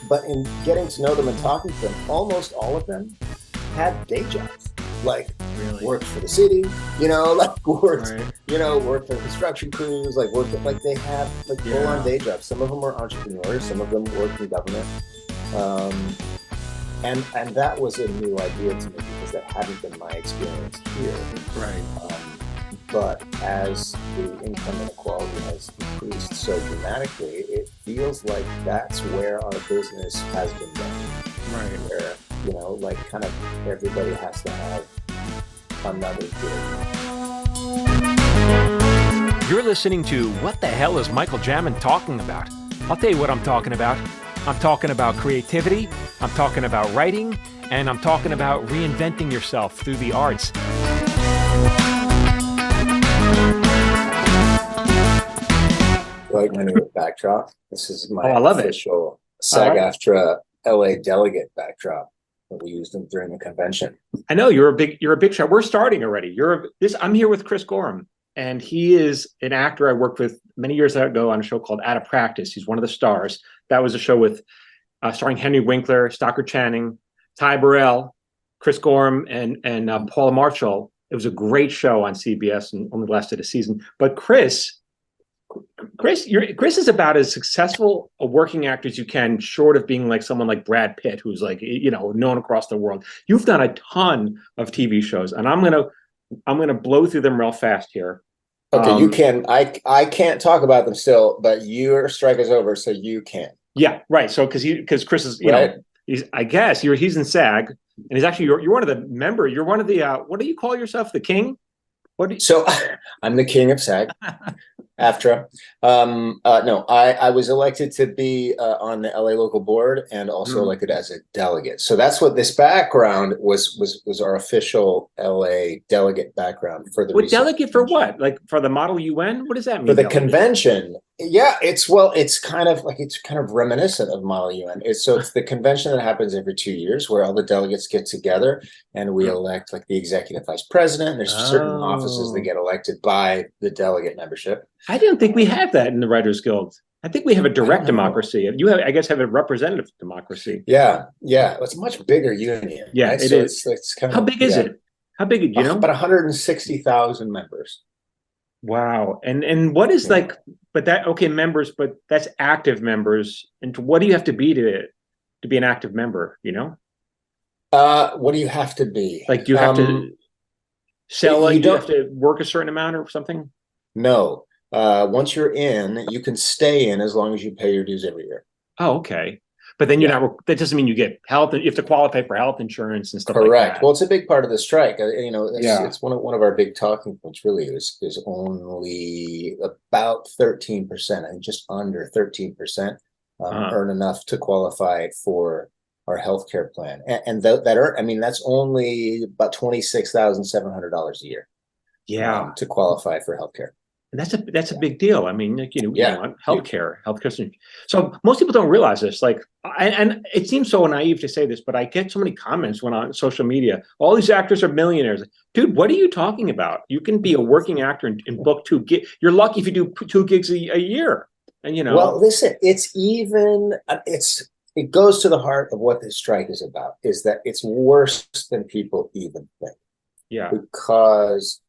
but in getting to know them and talking to them, almost all of them had day jobs, like Really? worked for the city, like worked, Right. worked for construction crews, like worked like they have like full on Yeah. day jobs. Some of them were entrepreneurs, some of them worked in government, um, and that was a new idea to me because that hadn't been my experience here. Right. But as the income inequality has increased so dramatically, it feels like that's where our business has been going. Right. Where, like kind of everybody has to have another gig. You're listening to What the Hell is Michael Jamin Talking About? I'll tell you what I'm talking about. I'm talking about creativity, I'm talking about writing, and I'm talking about reinventing yourself through the arts. Like my new backdrop. This is my I love it. official SAG-AFTRA LA delegate backdrop that we used during the convention. I know you're a big shot. We're starting already. I'm here with Chris Gorham, and he is an actor I worked with many years ago on a show called Out of Practice. He's one of the stars. That was a show with starring Henry Winkler, Stockard Channing, Ty Burrell, Chris Gorham, and Paula Marshall. It was a great show on CBS and only lasted a season. But Chris is about as successful a working actor as you can, short of being like someone like Brad Pitt, who's like, known across the world. You've done a ton of TV shows, and I'm gonna blow through them real fast here. Okay, you can. I can't talk about them still, but your strike is over, so you can. Yeah, right. So because Chris is, right? He's in SAG, and he's actually you're one of the members. You're one of the what do you call yourself? The king? So I'm the king of SAG. AFTRA. No, I was elected to be on the LA local board and also elected as a delegate. So that's what this background was our official LA delegate background for the delegate for what? Like for the Model UN? What does that mean? For the convention. Yeah, it's kind of reminiscent of Model UN. It's the convention that happens every 2 years where all the delegates get together and we elect like the executive vice president. There's certain offices that get elected by the delegate membership. I didn't think we had that in the Writers Guild. I think we have a direct democracy. You have, I guess, have a representative democracy. Yeah. It's a much bigger union. Yeah, right? It is. It's kind How big is it? How big? Do you know? About 160,000 members. Wow. And what is members, but that's active members. And what do you have to be to be an active member? What do you have to be? Like, do you have to sell? You have to work a certain amount or something? No. Once you're in, you can stay in as long as you pay your dues every year. Oh, okay. But then that doesn't mean you get health. You have to qualify for health insurance and stuff. Correct. Like that. Well, it's a big part of the strike. It's one of our big talking points. Really, is only about 13%. I think just under 13% earn enough to qualify for our healthcare plan, and that's only about $26,700 a year. Yeah, to qualify for healthcare. And that's a big deal. I mean, healthcare. So most people don't realize this. Like, and it seems so naive to say this, but I get so many comments when on social media. All these actors are millionaires. Dude, what are you talking about? You can be a working actor and book 2 gigs. You're lucky if you do 2 gigs a year. And Well, listen, it goes to the heart of what this strike is about. Is that it's worse than people even think. Yeah. Because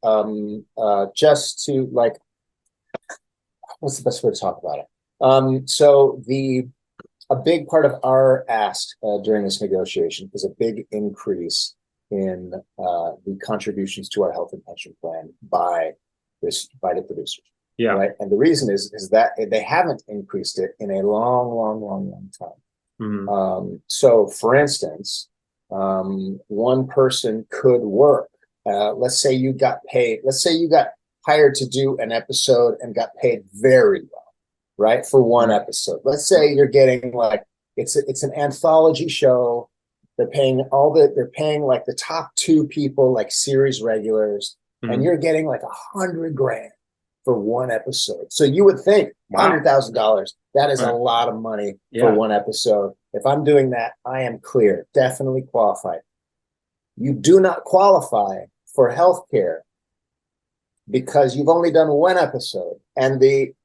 just to like. What's the best way to talk about it? So a big part of our ask during this negotiation is a big increase in the contributions to our health and pension plan by the producers. Yeah. Right. And the reason is that they haven't increased it in a long time. Mm-hmm. So, for instance, one person could work. Let's say you got hired to do an episode and got paid very well, right? For one episode. Let's say you're getting like it's an anthology show. They're paying like the top 2 people, like series regulars, and you're getting like $100,000 for one episode. So you would think $100,000, that is a lot of money for one episode. If I'm doing that, I am clear, definitely qualified. You do not qualify for healthcare because you've only done one episode, and the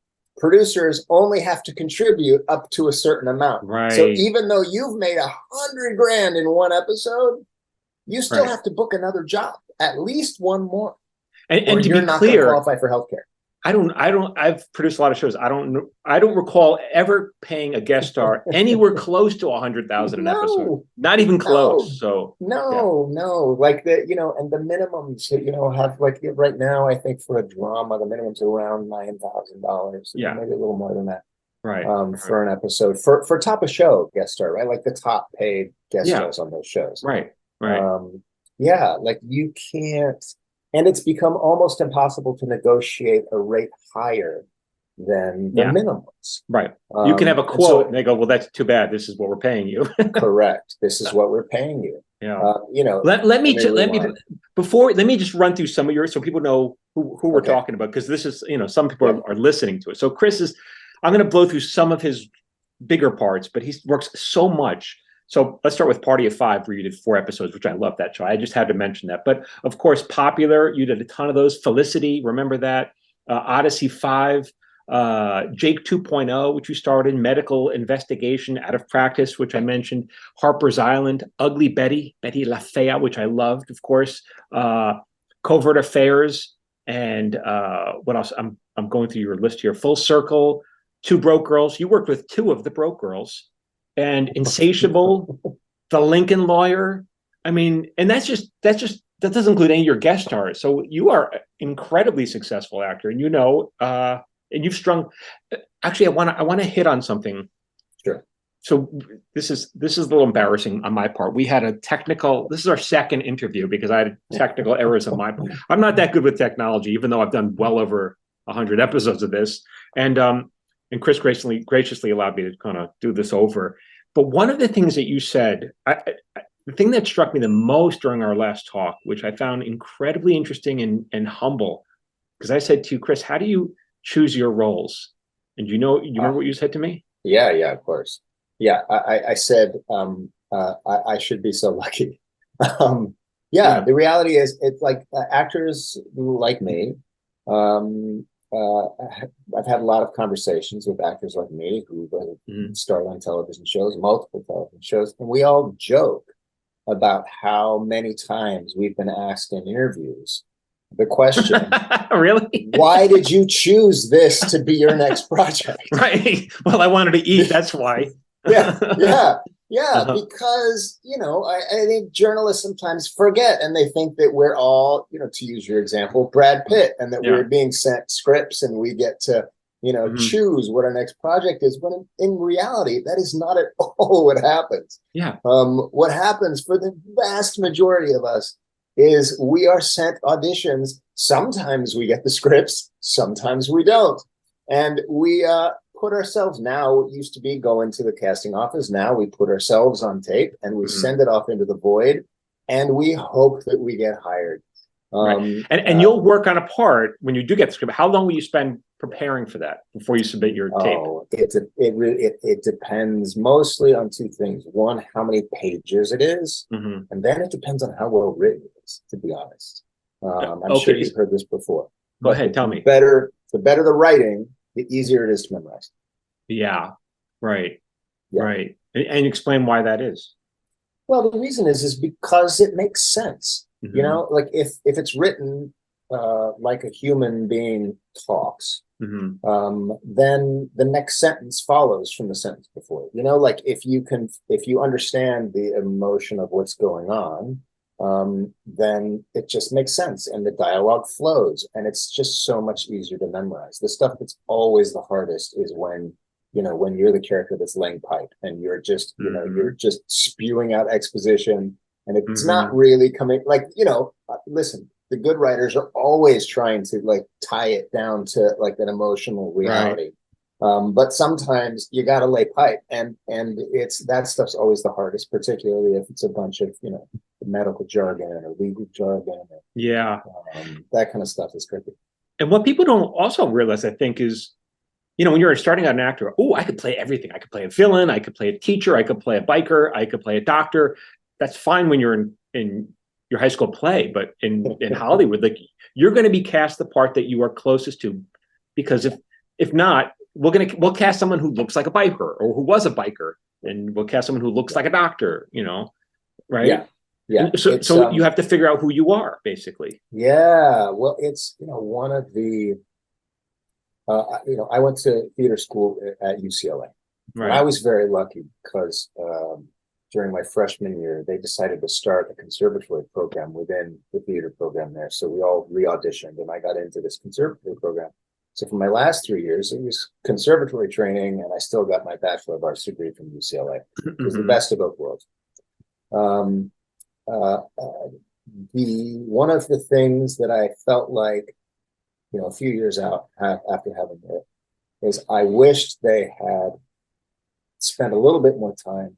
producers only have to contribute up to a certain amount. Right. So even though you've made $100,000 in one episode, you still have to book another job, at least one more. And to you're be not clear, qualify for healthcare. I've produced a lot of shows. I don't recall ever paying a guest star anywhere close to 100,000 an episode. Not even close. So no, like and the minimums, have like right now, I think for a drama, the minimum's around $9,000. Yeah. Maybe a little more than that. Right. For an episode for top of show guest star, right? Like the top paid guest stars on those shows. Right. Like you can't. And it's become almost impossible to negotiate a rate higher than the minimums. Right. You can have a quote and they go, well, that's too bad. This is what we're paying you. Correct. This is what we're paying you. Yeah. Let me just run through some of yours so people know who we're talking about, because this is, some people are listening to it. So I'm going to blow through some of his bigger parts, but he works so much. So let's start with Party of Five, where you did 4 episodes, which I love that show. I just had to mention that. But of course, Popular, you did a ton of those. Felicity, remember that? Odyssey 5, Jake 2.0, which you starred in. Medical Investigation, Out of Practice, which I mentioned. Harper's Island, Ugly Betty, Betty La Fea, which I loved, of course. Covert Affairs, and what else? I'm going through your list here. Full Circle, 2 Broke Girls. You worked with 2 of the Broke Girls. And Insatiable, The Lincoln Lawyer. I mean, and that doesn't include any of your guest stars. So you are an incredibly successful actor, and and you've strung. Actually, I want to hit on something. Sure. So this is a little embarrassing on my part. We had this is our second interview because I had technical errors on my part. I'm not that good with technology, even though I've done well over 100 episodes of this. And Chris graciously allowed me to kind of do this over. But one of the things that you said, the thing that struck me the most during our last talk, which I found incredibly interesting and humble, because I said to you, Chris, how do you choose your roles? And you remember what you said to me? Yeah, of course. Yeah, I said I should be so lucky. The reality is, it's like actors like me. I've had a lot of conversations with actors like me who starred on television shows, multiple television shows, and we all joke about how many times we've been asked in interviews the question, really? Why did you choose this to be your next project? Right. Well, I wanted to eat. That's why. Because, I think journalists sometimes forget, and they think that we're all, to use your example, Brad Pitt, and that we're being sent scripts and we get to, choose what our next project is. But in reality, that is not at all what happens. Yeah. What happens for the vast majority of us is we are sent auditions. Sometimes we get the scripts, sometimes we don't. And we put ourselves, now it used to be going to the casting office. Now we put ourselves on tape and we send it off into the void, and we hope that we get hired. Right. And you'll work on a part when you do get the script. How long will you spend preparing for that before you submit your tape? It depends mostly on 2 things. One, how many pages it is, and then it depends on how well written it is, to be honest. I'm sure you've heard this before. Go ahead, tell me. The better the writing, the easier it is to memorize. Yeah, right. Yeah. Right. And explain why that is. Well, the reason is because it makes sense. Like if it's written like a human being talks, then the next sentence follows from the sentence before. Like if you understand the emotion of what's going on, then it just makes sense and the dialogue flows, and it's just so much easier to memorize. The stuff that's always the hardest is when you're the character that's laying pipe and you're just you're just spewing out exposition, and it's not really coming, listen, the good writers are always trying to tie it down to an emotional reality. Right. But sometimes you got to lay pipe, and that stuff's always the hardest, particularly if it's a bunch of medical jargon or legal jargon. That kind of stuff is tricky. And what people don't also realize, I think, is when you're starting out an actor, I could play everything. I could play a villain, I could play a teacher, I could play a biker, I could play a doctor. That's fine when you're in your high school play, but in Hollywood, you're going to be cast the part that you are closest to, because if not, we'll cast someone who looks like a biker or who was a biker, and we'll cast someone who looks like a doctor, right? Yeah. Yeah. So you have to figure out who you are, basically. Yeah. Well, it's, one of the, I went to theater school at UCLA. Right. And I was very lucky because during my freshman year, they decided to start a conservatory program within the theater program there. So we all re-auditioned and I got into this conservatory program. So for my last 3 years, it was conservatory training, and I still got my Bachelor of Arts degree from UCLA. It was the best of both worlds. One of the things that I felt like, a few years out after having it, is I wished they had spent a little bit more time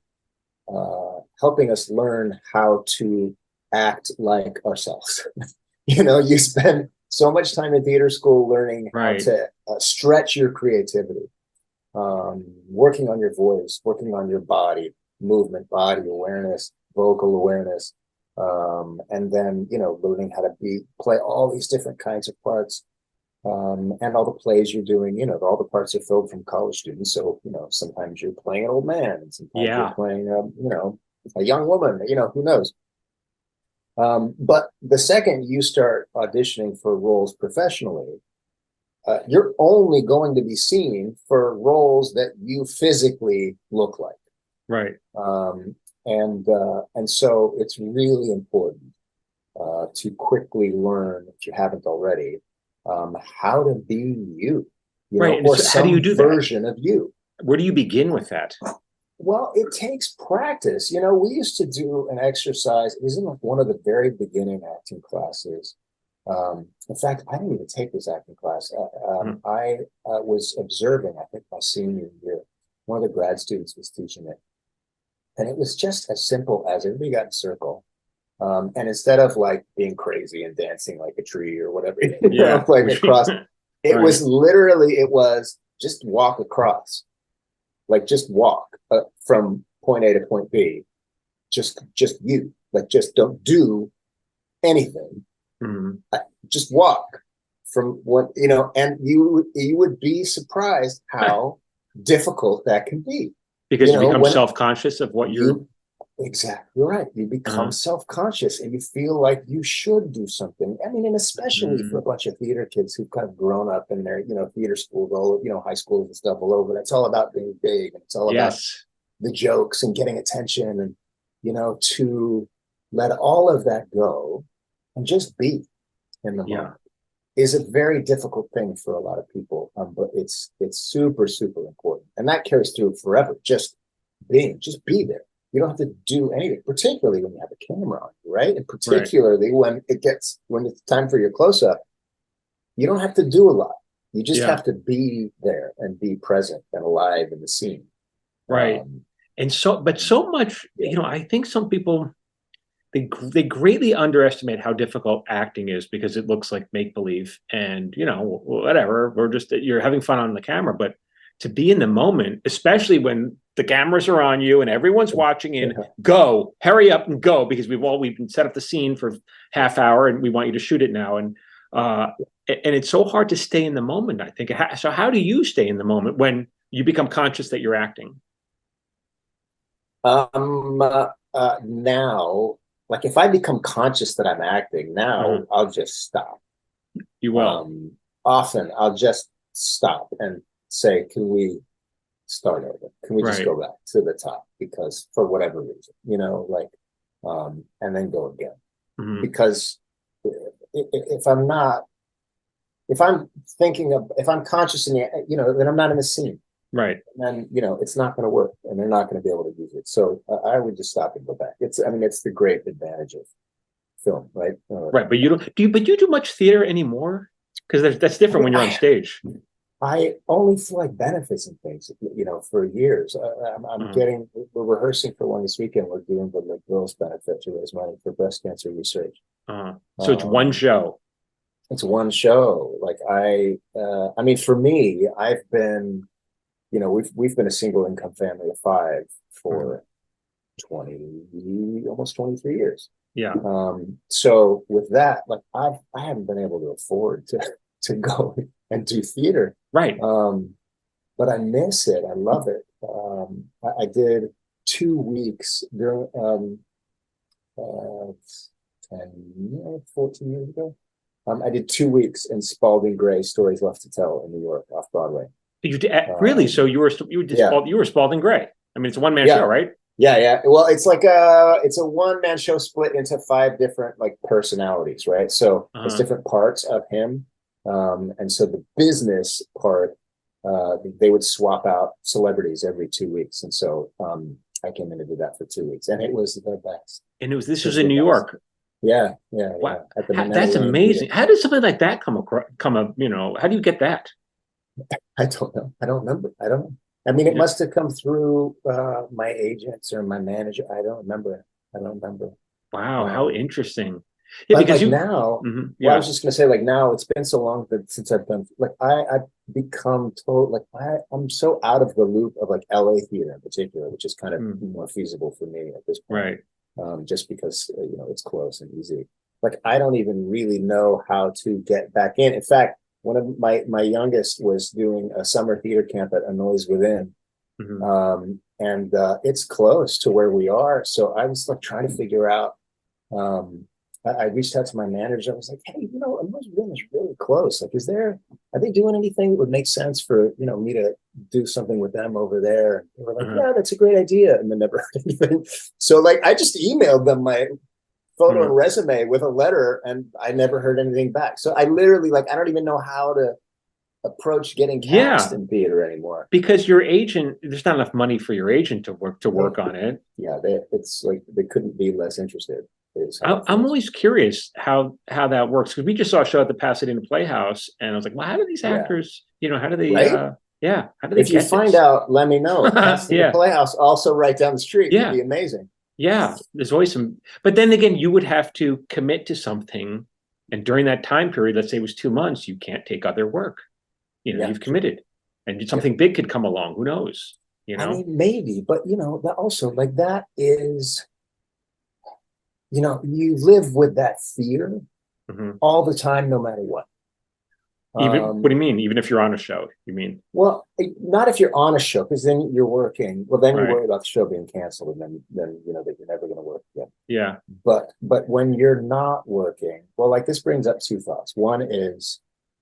helping us learn how to act like ourselves. You spend so much time in theater school learning how to stretch your creativity, working on your voice, working on your body movement, body awareness, vocal awareness, and then learning how to play all these different kinds of parts, and all the plays you're doing. All the parts are filled from college students, so sometimes you're playing an old man, and sometimes you're playing a young woman. Who knows? But the second you start auditioning for roles professionally, you're only going to be seen for roles that you physically look like. Right. And so it's really important to quickly learn, if you haven't already, how to be you, or so some how do you do version of you. Where do you begin with that? Well, it takes practice. We used to do an exercise. It was in one of the very beginning acting classes. In fact, I didn't even take this acting class. I was observing, I think my senior year, one of the grad students was teaching it. And it was just as simple as everybody got in a circle. And instead of like being crazy and dancing like a tree or whatever, like across, it was literally, it was just walk across. Like just walk from point A to point B, just you, like just don't do anything. Just walk from what, and you would be surprised how difficult that can be. Because you become self-conscious of what you're. Exactly right. You become self-conscious and you feel like you should do something. I mean, and especially for a bunch of theater kids who've kind of grown up in their, theater schools, high schools and stuff all over. That's all about being big. And it's all about the jokes and getting attention, and, to let all of that go and just be in the moment is a very difficult thing for a lot of people. But it's super, super important. And that carries through forever. Just be there. You don't have to do anything, particularly when you have a camera on you, right? And particularly when it's time for your close-up, you don't have to do a lot. You just have to be there and be present and alive in the scene. Right. But so much, I think some people, they greatly underestimate how difficult acting is because it looks like make-believe and, whatever, you're having fun on the camera, but to be in the moment, especially when the cameras are on you and everyone's watching in, go, hurry up and go, because we've been set up the scene for half hour and we want you to shoot it now. And it's so hard to stay in the moment, I think. So how do you stay in the moment when you become conscious that you're acting? Now, like if I become conscious that I'm acting now, I'll just stop. You will. Often I'll just stop and say, can we start over? Can we just go back to the top? Because for whatever reason, and then go again. Because if I'm conscious in then I'm not in the scene. Right. And then, it's not going to work and they're not going to be able to use it. So I would just stop and go back. It's the great advantage of film, right? Right. But you do much theater anymore? Because that's different when you're on stage. I only feel like benefits and things, for years. We're rehearsing for one this weekend. We're doing the girls' benefit to raise money for breast cancer research. So it's one show. It's one show. Like for me, I've been, we've been a single income family of 5 for almost 23 years. Yeah. So with that, like I haven't been able to afford to go and do theater. Right. but I miss it. I love it. I did 2 weeks during, uh, 14 years ago. I did 2 weeks in Spalding Gray Stories Left to Tell in New York off Broadway. You did really? So you were Yeah. you were Spalding Gray. I mean, it's a one-man Yeah. show, right? Yeah. Well, it's like it's a one-man show split into 5 different like personalities, right? So it's different parts of him. And so the business part, they would swap out celebrities every 2 weeks. And so I came in to do that for 2 weeks, and it was the best. And this was in New York. Yeah. Wow. At the That's amazing. How did something like that come up? You know, how do you get that? I don't know. I don't remember. I don't know. I mean, it must have come through my agents or my manager. I don't remember. Wow, how interesting. Yeah, but because like now, yeah. Well, I was just gonna say, like now, it's been so long since I've done. Like I've become total. Like I'm so out of the loop of like LA theater in particular, which is kind of more feasible for me at this point. Right. Just because it's close and easy. Like I don't even really know how to get back in. In fact, one of my youngest was doing a summer theater camp at A Noise Within, and it's close to where we are. So I was like trying to figure out. I reached out to my manager. I was like, hey, A Noise Within is really close. Like, are they doing anything that would make sense for me to do something with them over there? And they were like, yeah, that's a great idea, and then never heard anything. So like, I just emailed them my photo and resume with a letter, and I never heard anything back. So I literally I don't even know how to approach getting cast in theater anymore, because your agent, there's not enough money for your agent to work on it. Yeah, it's like they couldn't be less interested. I'm always curious how that works, because we just saw a show at the Pasadena Playhouse, and I was like, well, how do these actors, how do they how do they if you find out, let me know. The Playhouse also right down the street. It'd be amazing. Yeah, there's always some, but then again, you would have to commit to something, and during that time period, let's say it was 2 months, you can't take other work. You've committed, and something big could come along. Who knows? I mean, maybe, but that also like that is, you live with that fear all the time, no matter what. Even what do you mean? Even if you're on a show, you mean? Well, not if you're on a show, because then you're working. Well, then you worry about the show being canceled, and then that you're never going to work again. Yeah. But when you're not working, well, like this brings up 2 thoughts. One is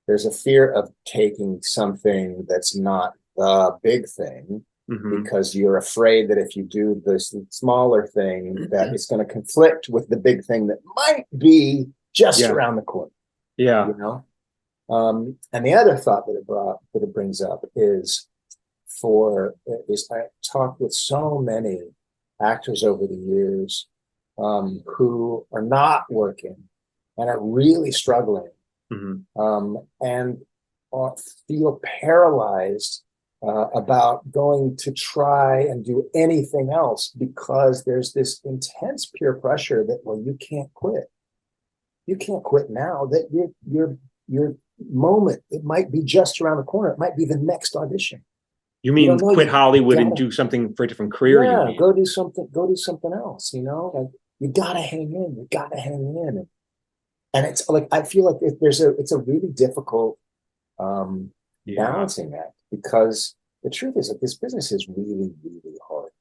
there's a fear of taking something that's not the big thing, because you're afraid that if you do this smaller thing, that it's going to conflict with the big thing that might be just around the corner. Yeah. And the other thought that it brings up is I talked with so many actors over the years who are not working and are really struggling, and feel paralyzed about going to try and do anything else, because there's this intense peer pressure that, well, you can't quit. You can't quit now. That your moment, it might be just around the corner. It might be the next audition. You mean quit Hollywood and do something for a different career? Yeah, go do something else. Like you gotta hang in. You gotta hang in. And it's like I feel like it's a really difficult balancing act, because the truth is that this business is really, really hard.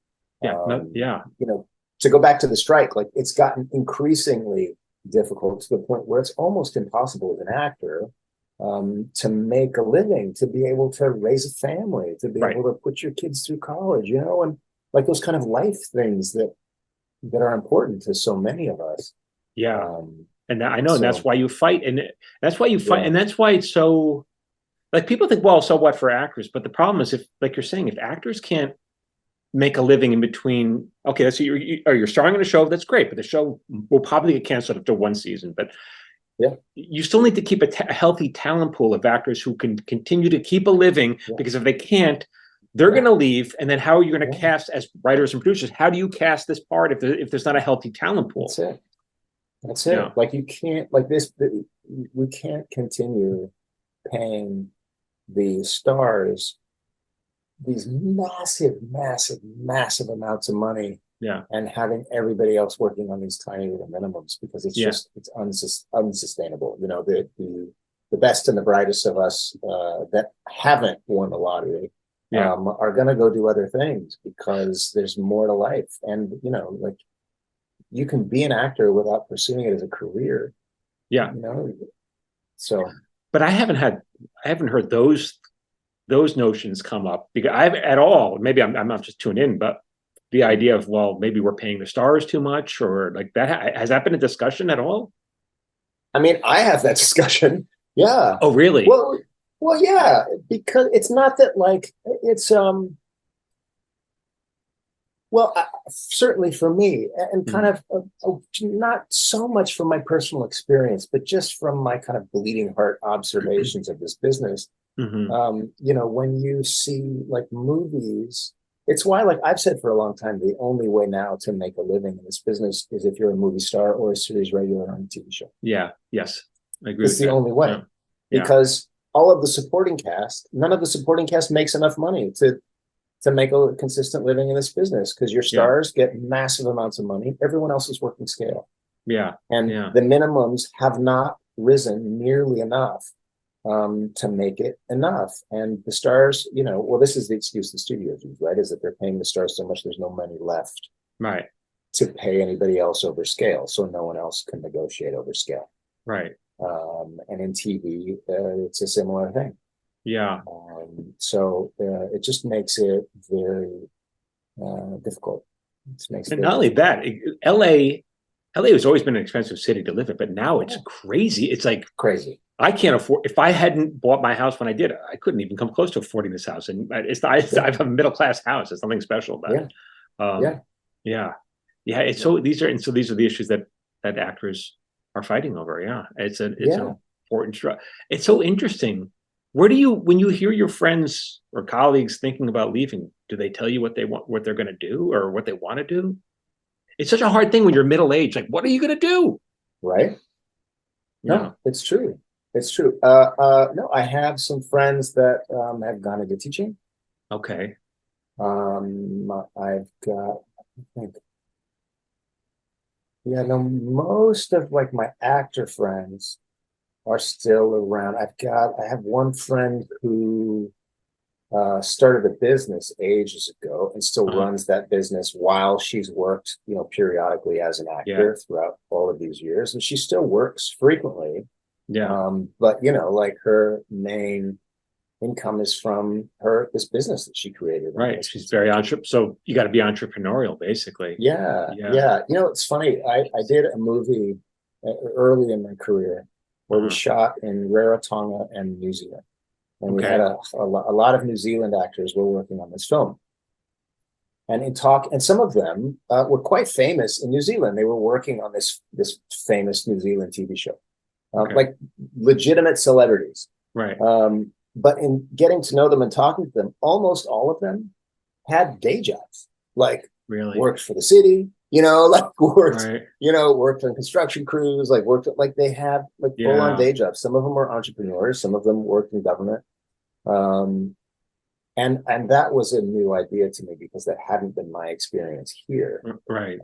To go back to the strike, like it's gotten increasingly difficult to the point where it's almost impossible as an actor to make a living, to be able to raise a family, to be able to put your kids through college, and like those kind of life things that are important to so many of us. And I know, and that's why you fight, and that's why it's so, like, people think, well, so what for actors? But the problem is, if, like you're saying, if actors can't make a living in between, okay, let's say you're starring on a show, that's great, but the show will probably get canceled after 1 season. But you still need to keep a healthy talent pool of actors who can continue to keep a living, because if they can't, they're going to leave. And then how are you going to cast as writers and producers? How do you cast this part if there's not a healthy talent pool? That's it. Yeah. Like you can't, like this, we can't continue paying the stars these massive amounts of money, and having everybody else working on these tiny little minimums, because it's just unsustainable. The best and the brightest of us that haven't won the lottery Yeah. are going to go do other things because there's more to life. And, like you can be an actor without pursuing it as a career, Yeah. So, But I haven't heard those notions come up because I've at all. Maybe I'm not just tuned in, but the idea of, well, maybe we're paying the stars too much, or like that. Has that been a discussion at all? I mean, I have that discussion. Yeah. Oh, really? Well, yeah, because it's not that like it's well, certainly for me, and kind of not so much from my personal experience, but just from my kind of bleeding heart observations of this business. When you see like movies, it's why, like I've said for a long time, the only way now to make a living in this business is if you're a movie star or a series regular on a TV show. Yeah. Yes. I agree. It's the only way. Yeah. Because all of the supporting cast, none of the supporting cast makes enough money to make a consistent living in this business, because your stars get massive amounts of money. Everyone else is working scale. Yeah. And the minimums have not risen nearly enough to make it enough. And the stars, well, this is the excuse the studios use, right? Is that they're paying the stars so much there's no money left to pay anybody else over scale. So no one else can negotiate over scale. Right. And in TV, it's a similar thing. Yeah. So it just makes it very difficult. And not only that, LA has always been an expensive city to live in, but now it's crazy. It's like crazy. I can't afford. If I hadn't bought my house when I did, I couldn't even come close to affording this house. And I have a middle class house. There's something special about it. Yeah. It's so these are the issues that actors are fighting over. Yeah, it's an important. It's so interesting. When you hear your friends or colleagues thinking about leaving, do they tell you what they want, what they're going to do, or what they want to do? It's such a hard thing when you're middle aged. Like, what are you going to do? Right. No, it's true. It's true. No, I have some friends that have gone into teaching. Okay. I've got, most of like my actor friends are still around. I have one friend who started a business ages ago and still runs that business while she's worked, periodically as an actor throughout all of these years, and she still works frequently. Yeah. But like her main income is from this business that she created. Right. She's very so you got to be entrepreneurial, basically. Yeah. It's funny. I did a movie early in my career where we shot in Rarotonga and New Zealand. And we had a lot of New Zealand actors were working on this film. And some of them were quite famous in New Zealand. They were working on this famous New Zealand TV show, like legitimate celebrities. Right. But in getting to know them and talking to them, almost all of them had day jobs, like worked for the city, worked on construction crews, they had full on day jobs. Some of them were entrepreneurs, some of them worked in government. And that was a new idea to me because that hadn't been my experience here. Right.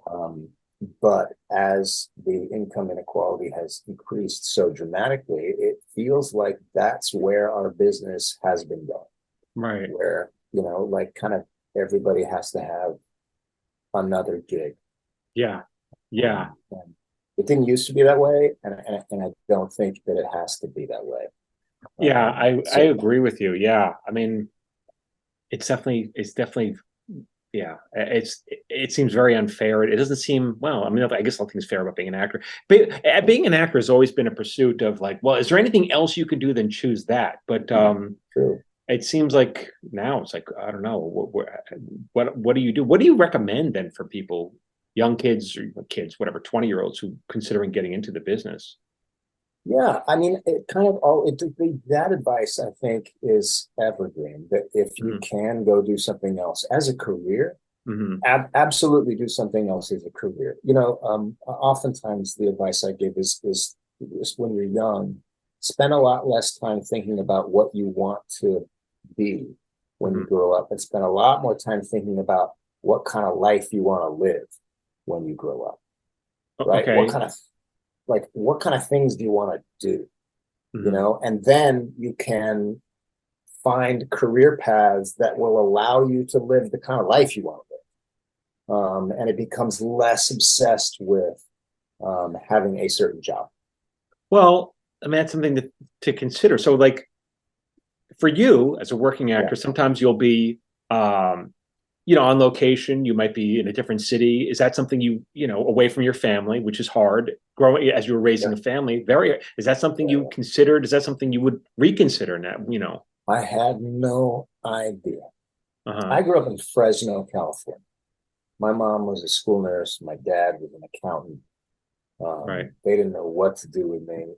But as the income inequality has increased so dramatically, it feels like that's where our business has been going. Right. Where, kind of everybody has to have another gig. Yeah. Yeah. It didn't used to be that way. And I don't think that it has to be that way. Yeah, I agree with you. Yeah. I mean, it's definitely, yeah, it seems very unfair. It doesn't seem, well, I mean, I guess nothing's fair about being an actor. But being an actor has always been a pursuit of like, well, is there anything else you can do than choose that? But True. It seems like now it's like, I don't know, what do you do? What do you recommend then for people, young kids or kids, whatever, 20-year-olds who considering getting into the business? Yeah, I mean, that advice, I think, is evergreen. That if you can go do something else as a career, absolutely do something else as a career. Oftentimes the advice I give is when you're young, spend a lot less time thinking about what you want to be when you grow up, and spend a lot more time thinking about what kind of life you want to live when you grow up. Right? Okay. What kind of things do you want to do? And then you can find career paths that will allow you to live the kind of life you want to live. And it becomes less obsessed with having a certain job. Well, I mean, that's something to consider. So like for you as a working actor, sometimes you'll be, on location, you might be in a different city. Is that something away from your family, which is hard growing as you were raising a family? Is that something you considered? Is that something you would reconsider now? I had no idea. I grew up in Fresno, California. My mom was a school nurse. My dad was an accountant. They didn't know what to do with me.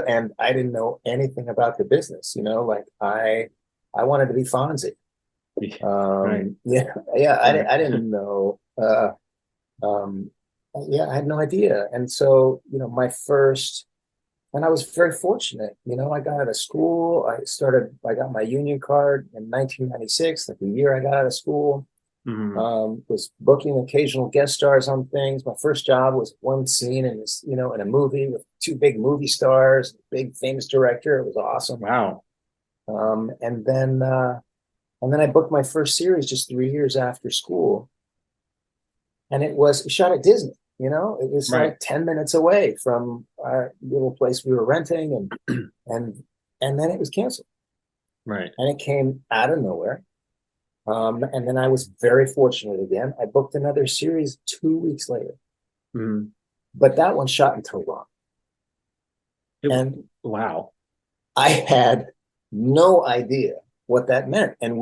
And I didn't know anything about the business, like I wanted to be Fonzie. I didn't know. I had no idea. And so, and I was very fortunate, I got out of school. I got my union card in 1996, like the year I got out of school. Was booking occasional guest stars on things. My first job was one scene in this, in a movie with two big movie stars, big famous director. It was awesome. Wow. And then I booked my first series just 3 years after school. And it was shot at Disney, it was like 10 minutes away from our little place we were renting, and then it was canceled. Right. And it came out of nowhere. And then I was very fortunate again. I booked another series 2 weeks later. But that one shot in Toronto. Wow. I had no idea what that meant. And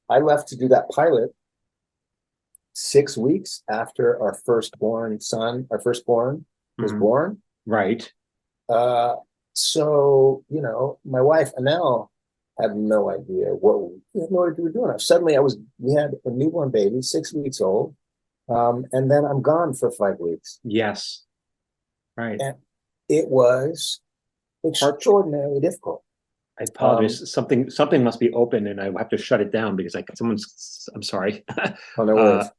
I left to do that pilot 6 weeks after our firstborn was born. Right. So, my wife, Anel, had no idea what we were doing. Suddenly we had a newborn baby, 6 weeks old. And then I'm gone for 5 weeks. Yes. Right. And it was extraordinarily difficult. I apologize. Something must be open, and I have to shut it down because I'm sorry. Oh, no worries.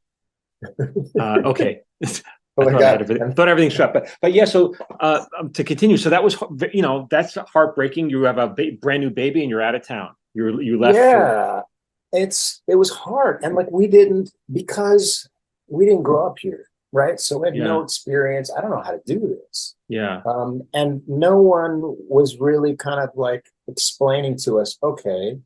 Okay. Oh my God. I thought everything shut, but yeah. So to continue, so that was that's heartbreaking. You have a brand new baby and you're out of town. You left. Yeah, it was hard, and because we didn't grow up here, right? So we had no experience. I don't know how to do this. Yeah. And no one was really kind of like explaining to us, okay,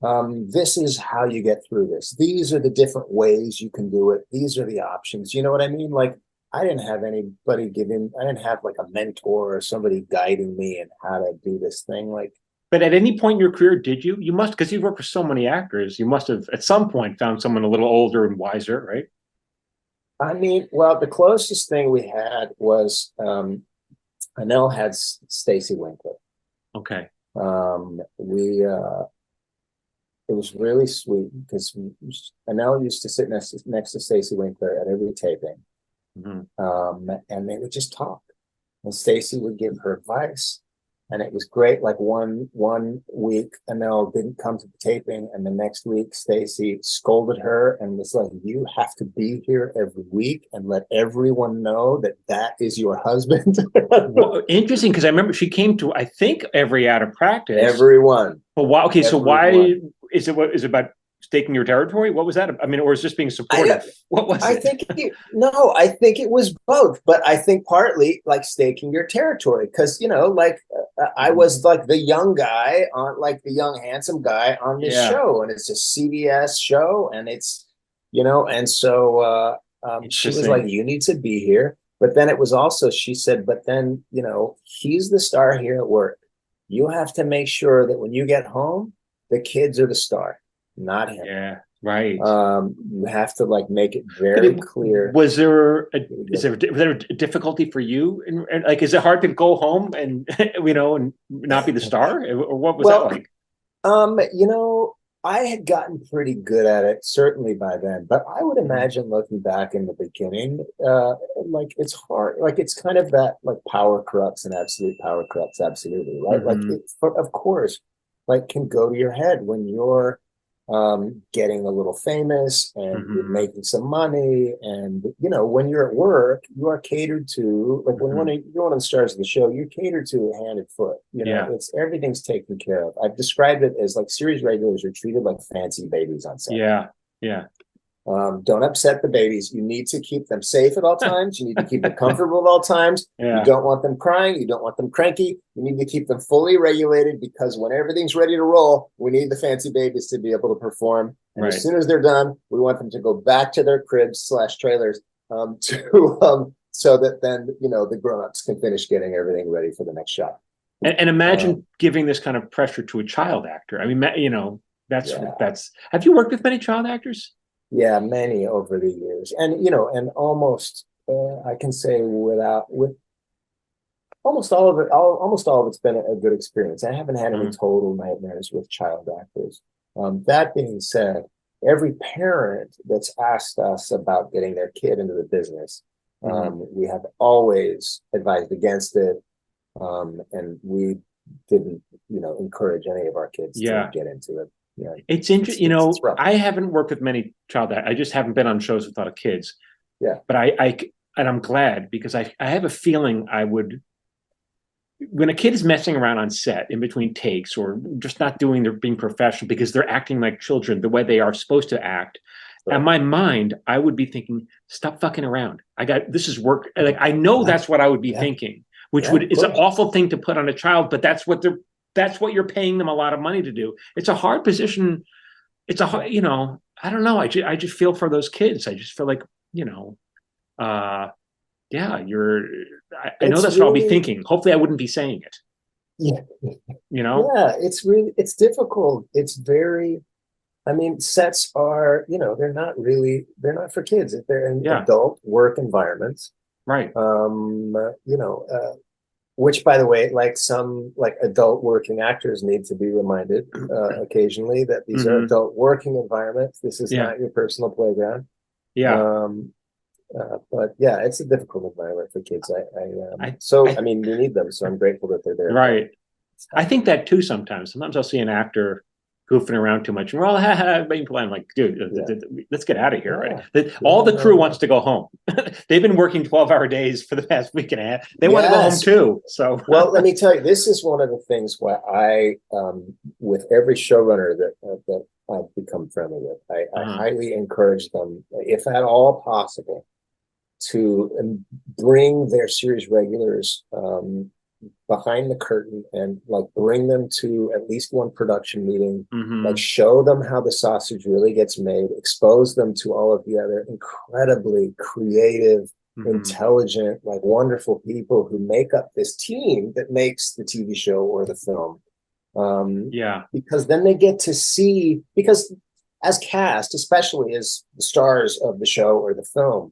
this is how you get through this. These are the different ways you can do it. These are the options. You know what I mean? Like, I didn't have anybody I didn't have like a mentor or somebody guiding me in how to do this thing. But at any point in your career, did you? You must, because you've worked with so many actors, you must have at some point found someone a little older and wiser, right? I mean, well, the closest thing we had was Anel had Stacy Winkler. Okay. It was really sweet because Anel used to sit next to Stacy Winkler at every taping. And they would just talk, and Stacy would give her advice, and it was great. Like one week, Anel didn't come to the taping, and the next week, Stacy scolded her and was like, "You have to be here every week and let everyone know that is your husband." Well, interesting, because I remember she came to, I think, every Out of Practice. Everyone. But why? Okay, everyone. So why is it about staking your territory? What was that? I mean, or is just being supportive? What was it? I think it was both, but I think partly like staking your territory, because I was like the young guy on, like the young handsome guy on this show, and it's a CBS show, and it's and so she was like, "You need to be here." But then it was also, she said, "But then he's the star here at work. You have to make sure that when you get home, the kids are the star, not him." Yeah, right. You have to make it very clear. Was there a difficulty for you? And like, is it hard to go home and and not be the star, or what was that like? I had gotten pretty good at it, certainly by then. But I would imagine, looking back in the beginning, it's hard. Like, it's kind of that power corrupts, and absolute power corrupts absolutely, right? Of course, can go to your head when you're getting a little famous and you're Mhm. making some money. And, when you're at work, you are catered to, like when you're one of the stars of the show, you're catered to hand and foot. Yeah. It's everything's taken care of. I've described it as like series regulars are treated like fancy babies on set. Yeah. Yeah. Don't upset the babies. You need to keep them safe at all times. You need to keep them comfortable at all times. Yeah. You don't want them crying. You don't want them cranky. You need to keep them fully regulated, because when everything's ready to roll, we need the fancy babies to be able to perform. And Right. as soon as they're done, we want them to go back to their cribs/trailers so that then, the grown-ups can finish getting everything ready for the next shot. And imagine giving this kind of pressure to a child actor. I mean, that's Yeah. that's. Have you worked with many child actors? Yeah, many over the years, and and almost I can say with almost all of it, almost all of it's been a good experience. I haven't had any total nightmares with child actors. That being said, every parent that's asked us about getting their kid into the business, we have always advised against it, and we didn't, encourage any of our kids to get into it. Yeah, It's interesting. it's rough. I haven't worked with many child actors. I just haven't been on shows with a lot of kids. Yeah. But and I'm glad, because I have a feeling I would, when a kid is messing around on set in between takes, or just not being professional because they're acting like children the way they are supposed to act. In my mind, I would be thinking, stop fucking around. This is work. Like, I know that's what I would be thinking, which is an awful thing to put on a child, but that's what you're paying them a lot of money to do. It's a hard position. It's a hard, I don't know. I just feel for those kids. I just feel like, I know that's what I'll be thinking. Hopefully I wouldn't be saying it. Yeah. Yeah, it's difficult. It's very, I mean, sets are, they're not for kids. If they're in adult work environments. Right. Which, by the way, like some adult working actors need to be reminded occasionally that these are adult working environments. This is not your personal playground. Yeah. But yeah, it's a difficult environment for kids. I mean, we need them, so I'm grateful that they're there. Right. I think that too sometimes. Sometimes I'll see an actor goofing around too much. And we're all being polite. I'm like, dude, let's get out of here. Right? All the crew wants to go home. They've been working 12-hour days for the past week and a half. They want to go home too. So well, let me tell you, this is one of the things why I, with every showrunner that I've become friendly with, I highly encourage them, if at all possible, to bring their series regulars behind the curtain and bring them to at least one production meeting, show them how the sausage really gets made, expose them to all of the other incredibly creative, intelligent, wonderful people who make up this team that makes the TV show or the film. Because then they get to see, because as cast, especially as the stars of the show or the film,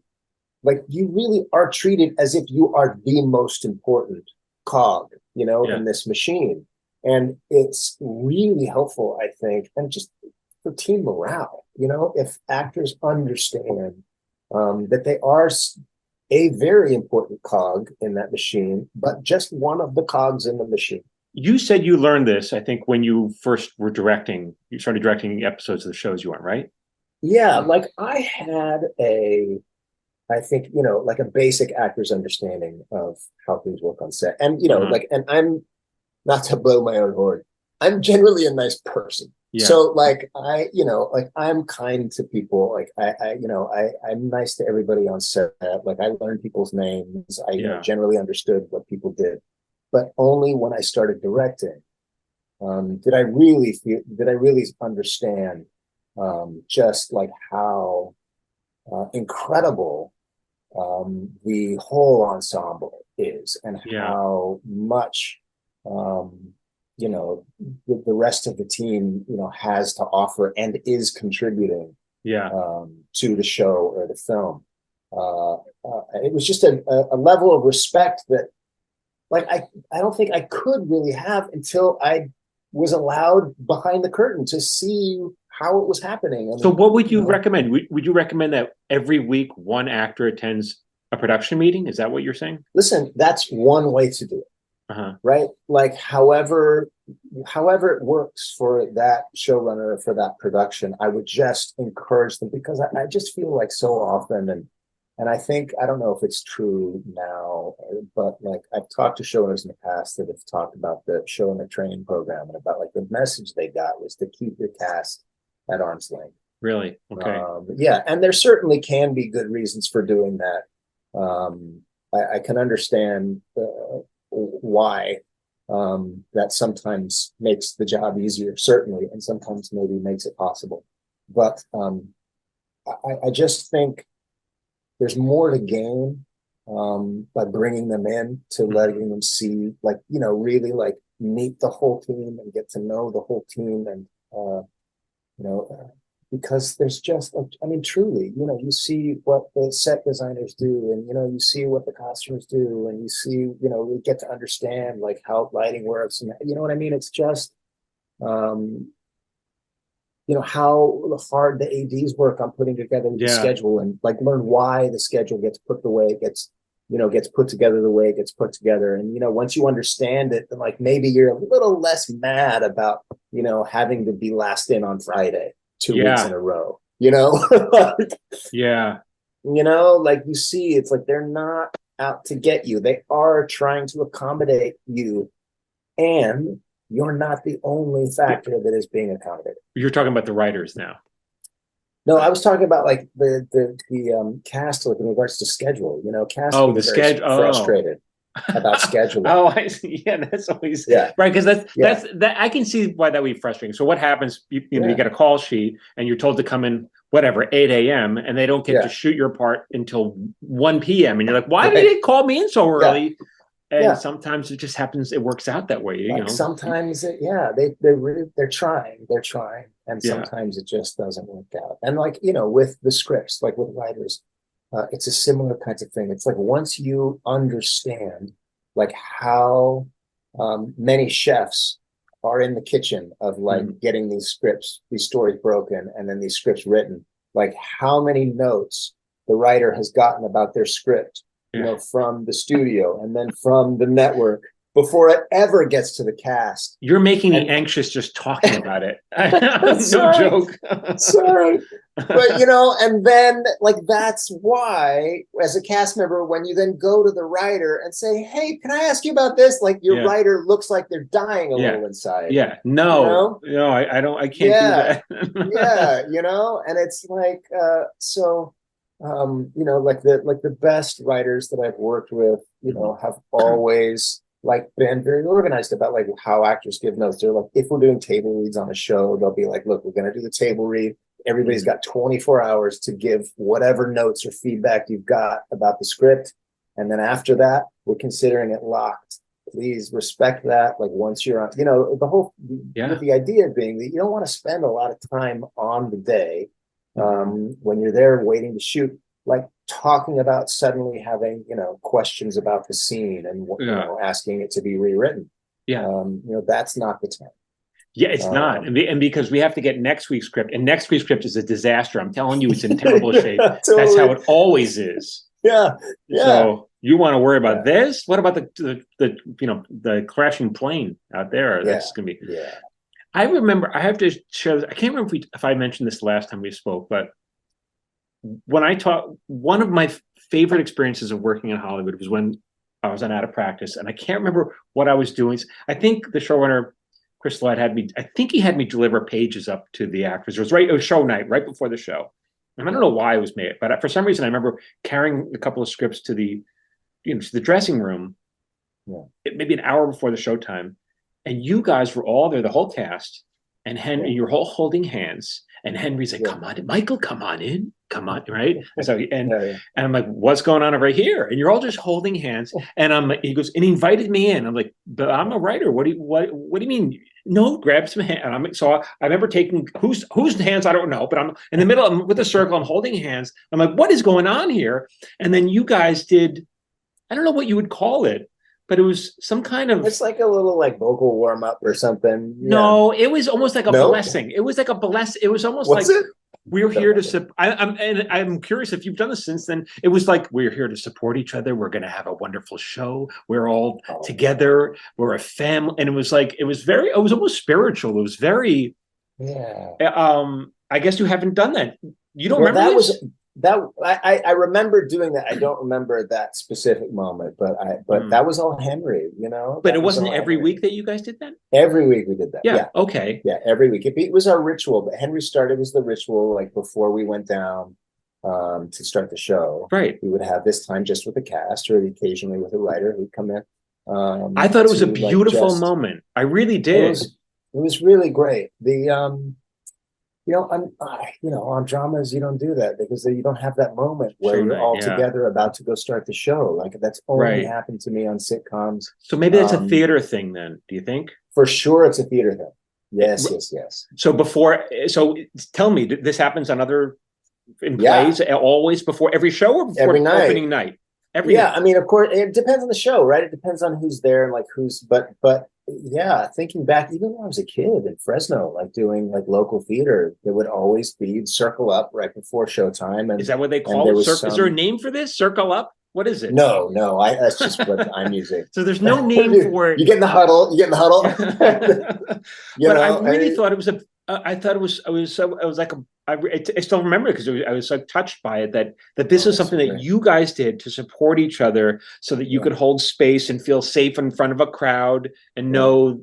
you really are treated as if you are the most important cog, in this machine. And it's really helpful, I think, and just for team morale, if actors understand that they are a very important cog in that machine, but just one of the cogs in the machine. You said you learned this, I think, when you first were directing. You started directing episodes of the shows you were on, right? Yeah, I had I think, a basic actor's understanding of how things work on set. And, and I'm, not to blow my own horn, I'm generally a nice person. Yeah. So I'm kind to people. I'm nice to everybody on set. I learned people's names. I generally understood what people did, but only when I started directing, did I really understand just how incredible the whole ensemble is, and how much the rest of the team has to offer and is contributing to the show or the film. It was just a level of respect that I don't think I could really have until I was allowed behind the curtain to see how it was happening. So what would you recommend? Would you recommend that every week one actor attends a production meeting? Is that what you're saying? Listen, that's one way to do it. Right? However however it works for that showrunner, for that production, I would just encourage them, because I just feel like so often, and I think, I don't know if it's true now, but like I've talked to showrunners in the past that have talked about the showrunner training program, and about like the message they got was to keep your cast at arm's length. Really? Okay. Yeah, and there certainly can be good reasons for doing that. I can understand why that sometimes makes the job easier, certainly, and sometimes maybe makes it possible. But I just think there's more to gain by bringing them in, to letting them see, like, really like meet the whole team and get to know the whole team, and because there's just, I mean, truly, you see what the set designers do, and you see what the costumers do, and you see, we get to understand like how lighting works, and you know what I mean. It's just, how hard the ADs work on putting together the schedule, and like learn why the schedule gets put the way it gets, gets put together the way it gets put together. And, once you understand it, then like maybe you're a little less mad about, having to be last in on Friday 2 weeks in a row, Yeah. Like you see, it's like they're not out to get you. They are trying to accommodate you, and you're not the only factor that is being accommodated. You're talking about the writers now. No, I was talking about like the cast, like in regards to schedule. Cast. Oh, the schedule. Frustrated about scheduling. Oh, I see. Yeah, that's always right, because that's I can see why that would be frustrating. So what happens? You get a call sheet and you're told to come in whatever 8 a.m. and they don't get to shoot your part until 1 p.m. and you're like, why did they call me in so early? And sometimes it just happens. It works out that way. Sometimes, they're trying, and sometimes it just doesn't work out. And like with the scripts, like with writers, it's a similar kind of thing. It's like once you understand like how many chefs are in the kitchen of like getting these scripts, these stories broken, and then these scripts written, like how many notes the writer has gotten about their script, from the studio and then from the network before it ever gets to the cast. You're making me anxious just talking about it. No joke. Sorry. But, and then like, that's why as a cast member, when you then go to the writer and say, hey, can I ask you about this? Like your writer looks like they're dying a little inside. Yeah. No, I can't do that. And it's like, like the best writers that I've worked with, have always like been very organized about like how actors give notes. They're like, if we're doing table reads on a show, they'll be like, look, we're going to do the table read. Everybody's got 24 hours to give whatever notes or feedback you've got about the script. And then after that, we're considering it locked. Please respect that. Like once you're on, the whole, with the idea being that you don't want to spend a lot of time on the day when you're there waiting to shoot, like talking about suddenly having, questions about the scene and, asking it to be rewritten. That's not the time. Yeah, it's not. And because we have to get next week's script, and next week's script is a disaster. I'm telling you, it's in terrible shape. Totally. That's how it always is. Yeah. So you want to worry about this? What about the crashing plane out there? That's going to be. Yeah. I remember, I have to share this. I can't remember if I mentioned this last time we spoke, but when I taught, one of my favorite experiences of working in Hollywood was when I was on Out of Practice, and I can't remember what I was doing. I think the showrunner, Chris Gorham, he had me deliver pages up to the actors. It was show night, right before the show. And I don't know why it was made, but for some reason I remember carrying a couple of scripts to the dressing room, maybe an hour before the showtime. And you guys were all there, the whole cast, and Henry, you're all holding hands. And Henry's like, come on, Michael, come on in, come on, right? So and I'm like, what's going on over here? And you're all just holding hands. And he goes, and he invited me in. I'm like, but I'm a writer. What do you mean? No, grab some hand. And I remember taking whose hands I don't know, but I'm in the middle. I'm with a circle. I'm holding hands. I'm like, what is going on here? And then you guys did, I don't know what you would call it, but it was some kind of. It's like a little like vocal warm up or something. No, it was almost like a blessing. It was like a bless. It was almost was like. It? we're here to I'm curious if you've done this since then. It was like, we're here to support each other. We're going to have a wonderful show. We're all together. We're a family. And it was almost spiritual. It was very, I guess you haven't done that. You don't remember I remember doing that. I don't remember that specific moment, but that was all Henry, But it wasn't every week that you guys did that? Every week we did that. Yeah. Okay. Yeah, every week. It was our ritual, but Henry started was the ritual, like before we went down to start the show. Right. We would have this time just with the cast, or occasionally with a writer who'd come in. I thought it was a beautiful moment. I really did. It was really great. On dramas, you don't do that because you don't have that moment where you're all together about to go start the show. Like that's only happened to me on sitcoms. So maybe that's a theater thing then, do you think? For sure it's a theater thing. Yes. So tell me, this happens on other plays always before every show or before every night. Opening night? Every night. I mean, of course, it depends on the show, right? It depends on who's there and like but yeah, thinking back, even when I was a kid in Fresno, like doing like local theater, there would always be, you'd circle up right before showtime. And is that what they call it? Is there a name for this? Circle up? What is it? No, that's just what I'm using. So there's no name for it. You get in the huddle. But I really thought it was I still remember it because I was so touched by it that this is something that you guys did to support each other so that you could hold space and feel safe in front of a crowd and know,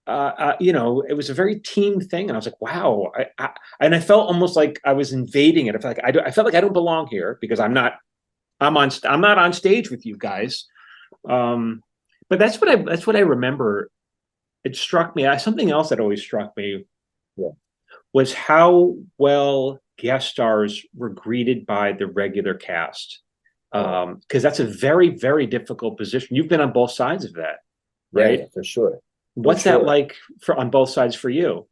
it was a very team thing. And I was like, wow. I felt almost like I was invading it. I felt like I don't belong here because I'm not on stage with you guys. But that's what I remember. It struck me. Something else that always struck me was how well guest stars were greeted by the regular cast. Because that's a very, very difficult position. You've been on both sides of that, right? Yeah, for sure. What's that like on both sides for you?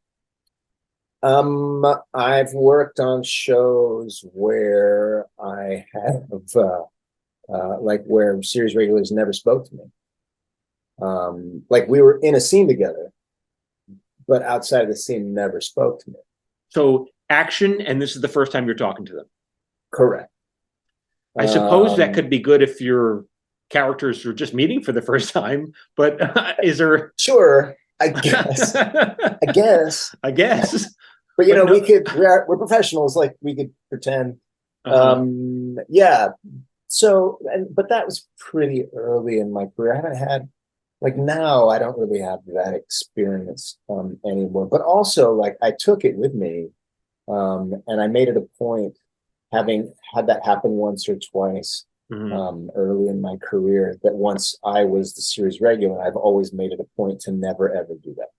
I've worked on shows where I have, where series regulars never spoke to me. Like we were in a scene together, but outside of the scene, never spoke to me. So action, and this is the first time you're talking to them. Correct. I suppose that could be good if your characters are just meeting for the first time, but is there? Sure, I guess. I guess. But we're professionals. Like we could pretend. Yeah. So, but that was pretty early in my career. I haven't had. Like now, I don't really have that experience anymore. But also, like I took it with me, and I made it a point, having had that happen once or twice early in my career, that once I was the series regular, I've always made it a point to never ever do that.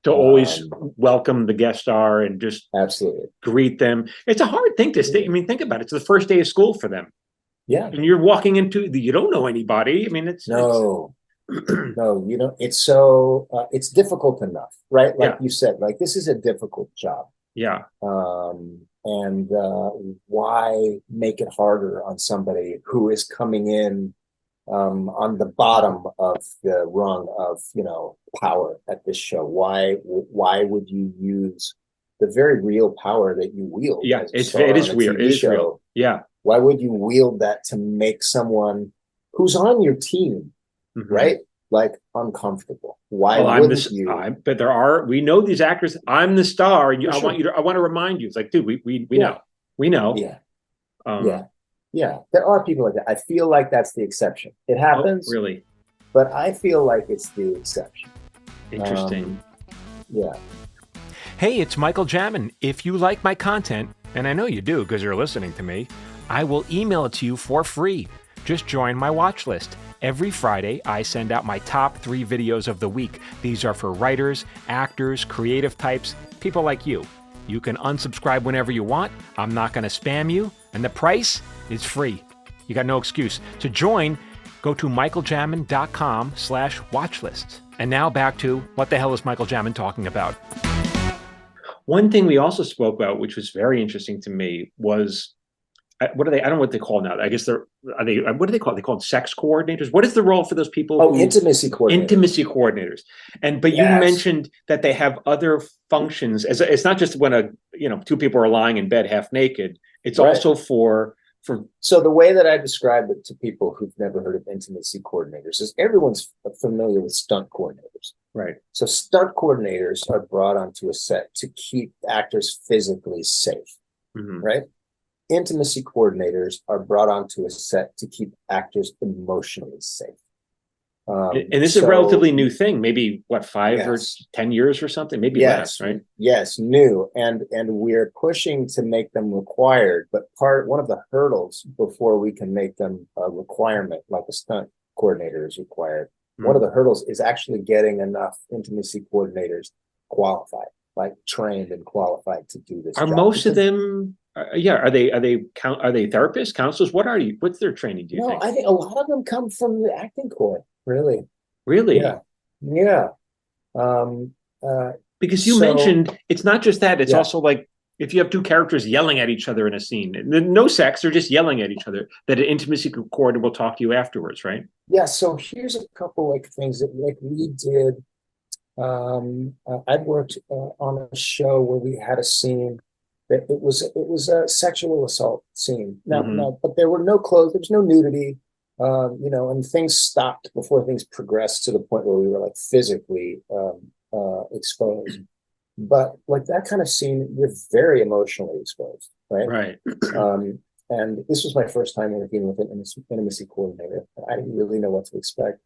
To always welcome the guest star and just absolutely greet them. It's a hard thing to stay. I mean, think about it. It's the first day of school for them. Yeah, and you're walking into you don't know anybody. I mean, no, you don't. It's so it's difficult enough, right? Like you said, like this is a difficult job. Yeah. And why make it harder on somebody who is coming in on the bottom of the rung of power at this show? Why would you use the very real power that you wield? Yeah, it is weird. It is real. Yeah. Why would you wield that to make someone who's on your team, right? Like uncomfortable? Why wouldn't you? But we know these actors. I'm the star. I want to remind you. It's like, dude, we know. Yeah. Yeah. There are people like that. I feel like that's the exception. It happens. Really? But I feel like it's the exception. Interesting. Yeah. Hey, it's Michael Jamin. If you like my content, and I know you do because you're listening to me, I will email it to you for free. Just join my watch list. Every Friday, I send out my top 3 videos of the week. These are for writers, actors, creative types, people like you. You can unsubscribe whenever you want. I'm not going to spam you. And the price is free. You got no excuse. To join, go to michaeljamin.com/watchlist. And now back to what the hell is Michael Jamin talking about? One thing we also spoke about, which was very interesting to me, was what are they? I don't know what they call now. I guess what do they call it? They called sex coordinators. What is the role for those people? Oh, intimacy coordinators. Intimacy coordinators. But you mentioned that they have other functions. It's not just when two people are lying in bed half naked. It's also for. So the way that I describe it to people who've never heard of intimacy coordinators is everyone's familiar with stunt coordinators. Right. So stunt coordinators are brought onto a set to keep actors physically safe. Mm-hmm. Right. Intimacy coordinators are brought onto a set to keep actors emotionally safe. And this is a relatively new thing, maybe 5 or 10 years or something, maybe less, right? Yes, new. And we're pushing to make them required, but one of the hurdles before we can make them a requirement, like a stunt coordinator is required. Mm-hmm. One of the hurdles is actually getting enough intimacy coordinators qualified, like trained and qualified to do this. Are most of them? Are they therapists, counselors? What's their training? Do you think? I think a lot of them come from the acting corps. Really? Yeah. Because you mentioned it's not just that; it's also like if you have two characters yelling at each other in a scene, no sex, they're just yelling at each other. That an intimacy coordinator will talk to you afterwards, right? Yeah. So here's a couple things that we did. I'd worked on a show where we had a scene that it was a sexual assault scene. Now, but there were no clothes, there was no nudity. And things stopped before things progressed to the point where we were like physically exposed. But like that kind of scene, you're very emotionally exposed, right? Right. And this was my first time working with an intimacy coordinator. I didn't really know what to expect.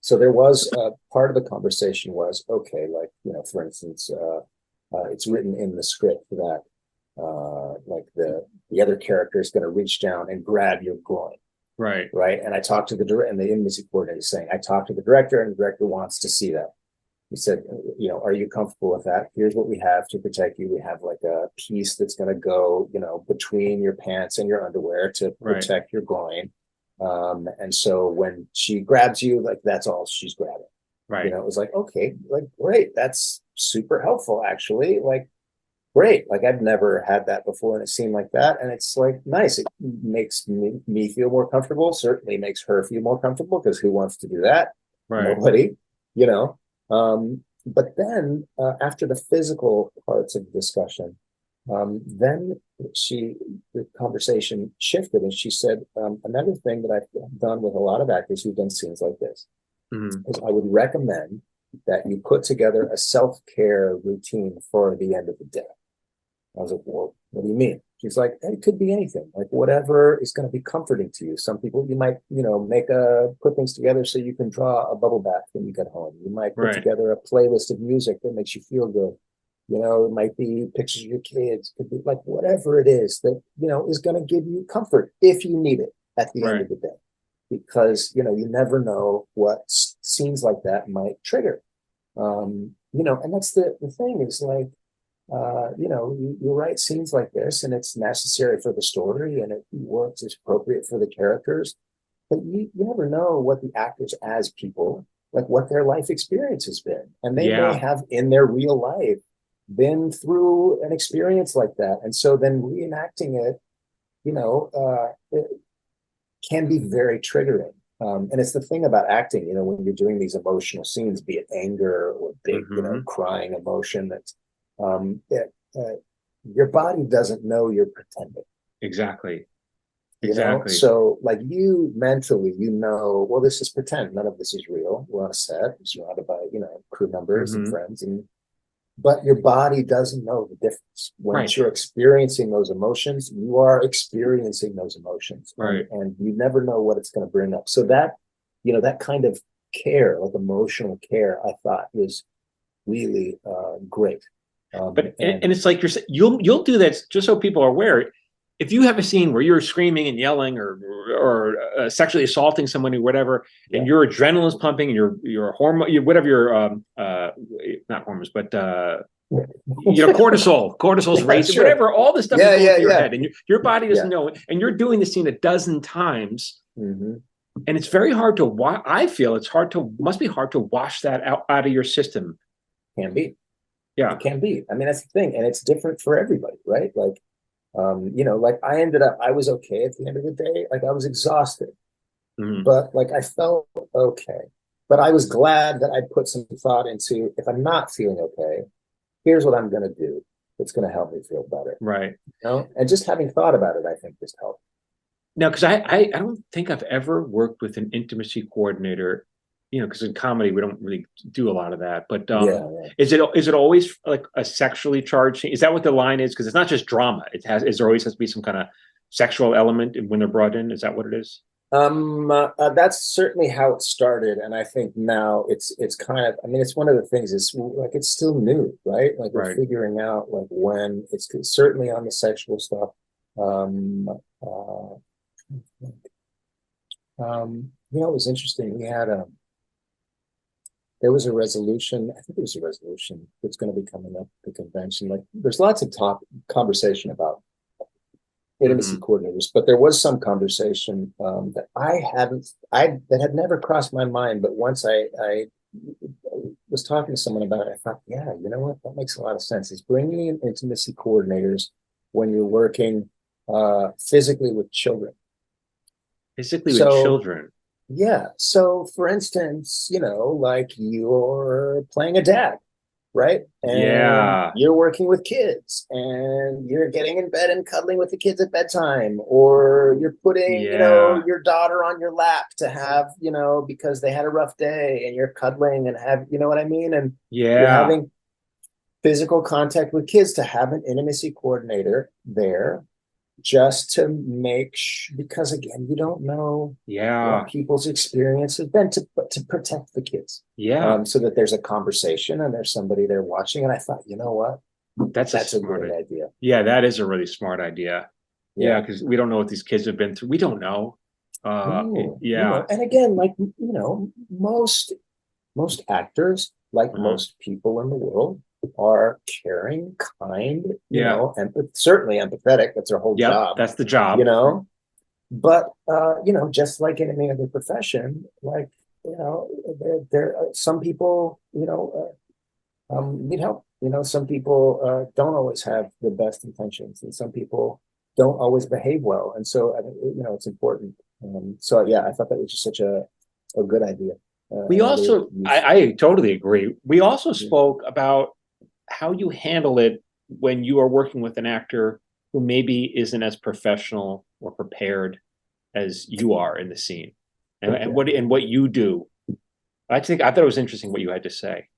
So there was part of the conversation was, okay, like, for instance, it's written in the script that like the other character is going to reach down and grab your groin. Right. And I talked to the director, and the intimacy coordinator is saying, I talked to the director, and the director wants to see that. He said, are you comfortable with that? Here's what we have to protect you. We have like a piece that's going to go, between your pants and your underwear to protect your groin. And so when she grabs you, like that's all she's grabbing. Right. It was like, okay, like, great. That's super helpful, actually. Like, great. Like I've never had that before in a scene like that. And it's like, nice. It makes me feel more comfortable. Certainly makes her feel more comfortable, because who wants to do that? Right. Nobody, but then after the physical parts of the discussion, then the conversation shifted, and she said, another thing that I've done with a lot of actors who've done scenes like this is I would recommend that you put together a self-care routine for the end of the day. I was like, well, what do you mean? She's like, it could be anything, like whatever is going to be comforting to you. Some people, you might, put things together so you can draw a bubble bath when you get home. You might put together a playlist of music that makes you feel good. It might be pictures of your kids. It could be like whatever it is that, is going to give you comfort if you need it at the end of the day. Because, you never know what scenes like that might trigger. And that's the thing is like, you write scenes like this, and it's necessary for the story, and it works, it's appropriate for the characters, but you never know what the actors as people, like what their life experience has been. And they may have in their real life been through an experience like that. And so then reenacting it, it can be very triggering. And it's the thing about acting, when you're doing these emotional scenes, be it anger or big, crying emotion, that's your body doesn't know you're pretending. Exactly. So like you mentally, well, this is pretend. None of this is real. We're on a set. We're surrounded by, crew members and friends, but your body doesn't know the difference. When you're experiencing those emotions, you are experiencing those emotions. And you never know what it's going to bring up. So that, that kind of care, like emotional care, I thought was really great. And it's like you'll do that, just so people are aware. If you have a scene where you're screaming and yelling or sexually assaulting someone or whatever, and your adrenaline's pumping and your hormone, whatever your not hormones, but cortisol's racing, whatever, all this stuff is going through your head, and your body doesn't know it, and you're doing the scene a dozen times, and it's very hard to I feel must be hard to wash that out of your system. Can be. Yeah, it can be. I mean, that's the thing, and it's different for everybody, right? Like, Like I was okay at the end of the day. Like I was exhausted, Mhm. but like I felt okay. But I was glad that I put some thought into, if I'm not feeling okay, here's what I'm going to do. It's going to help me feel better. Right. And just having thought about it, I think just helped. Now, because I don't think I've ever worked with an intimacy coordinator, because in comedy we don't really do a lot of that. But Yeah. is it always like a sexually charged thing? Is that what the line is? Because it's not just drama. Is there always has to be some kind of sexual element when they're brought in? Is that what it is? That's certainly how it started, and I think now it's kind of. I mean, it's one of the things is like it's still new, right? Like we're Right. figuring out like when it's certainly on the sexual stuff. Um, uh, it was interesting. There was a resolution. I think it was a resolution that's going to be coming up at the convention. Like, there's lots of conversation about intimacy Mhm. coordinators, but there was some conversation that that had never crossed my mind. But once I was talking to someone about it, I thought, yeah, you know what, that makes a lot of sense. Is bringing in intimacy coordinators when you're working physically with children. Physically with So children. yeah, so for instance, like you're playing a dad, right? And Yeah. you're working with kids and you're getting in bed and cuddling with the kids at bedtime, or you're putting, Yeah. your daughter on your lap to have, because they had a rough day, and you're cuddling and have, you know what I mean? And you're Yeah. having physical contact with kids, to have an intimacy coordinator there just to make sure, because again, you don't know what Yeah. people's experience has been, to protect the kids, Yeah. so that there's a conversation and there's somebody there watching. And I thought, you know what, That's a that's a smart great idea. idea. Yeah, that is a really smart idea. Yeah, Yeah. because we don't know what these kids have been through. We don't know. No, Yeah. and again, like, most actors, like Uh-huh. most people in the world, are caring, kind, Yeah. certainly empathetic. That's their whole Yep. job, That's the you job. know. But just like in any other profession, like, there are some people, need help. Some people don't always have the best intentions, and some people don't always behave well. And so I think, it's important. So yeah, I thought that was just such a good idea. We And a really also, useful. I totally agree. We also spoke about how you handle it when you are working with an actor who maybe isn't as professional or prepared as you are in the scene, and what you do. I thought it was interesting what you had to say.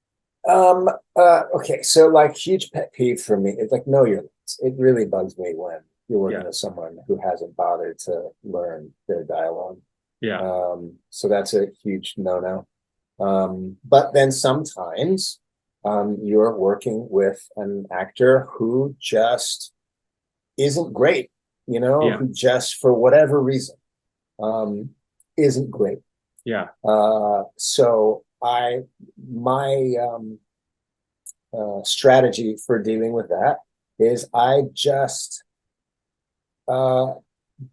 Okay, so like huge pet peeve for me, it's like know your limits. It really bugs me when you're working Yeah. with someone who hasn't bothered to learn their dialogue. Yeah. So that's a huge no-no. But then sometimes you're working with an actor who just isn't great, Yeah. who just for whatever reason um, isn't great. Yeah. So my strategy for dealing with that is I just uh,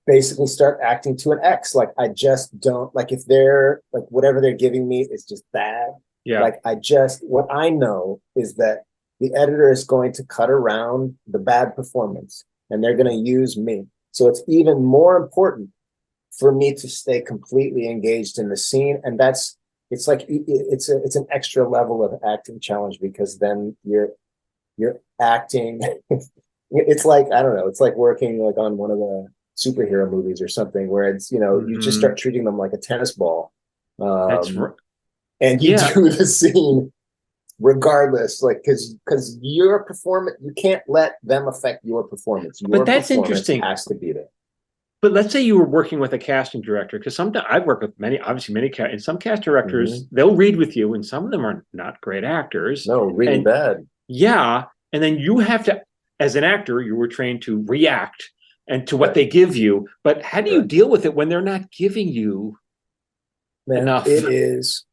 basically start acting to an X. Like I just don't, like, if they're like whatever they're giving me is just bad. Yeah. Like what I know is that the editor is going to cut around the bad performance and they're going to use me. So it's even more important for me to stay completely engaged in the scene. And it's an extra level of acting challenge, because then you're acting. It's like, I don't know, it's like working like on one of the superhero movies or something, where it's, you just Mhm. start treating them like a tennis ball. That's Um, right. and you Yeah. do the scene regardless, like, because your performance, you can't let them affect your performance. But Your that's performance interesting. has to be there. But let's say you were working with a casting director, because sometimes I've worked with many and some cast directors, they'll read with you, and some of them are not great actors. No, really And bad. yeah, and then you have to, as an actor, you were trained to react and to what Right. they give you. But how do you Right. deal with it when they're not giving you Man, enough? it's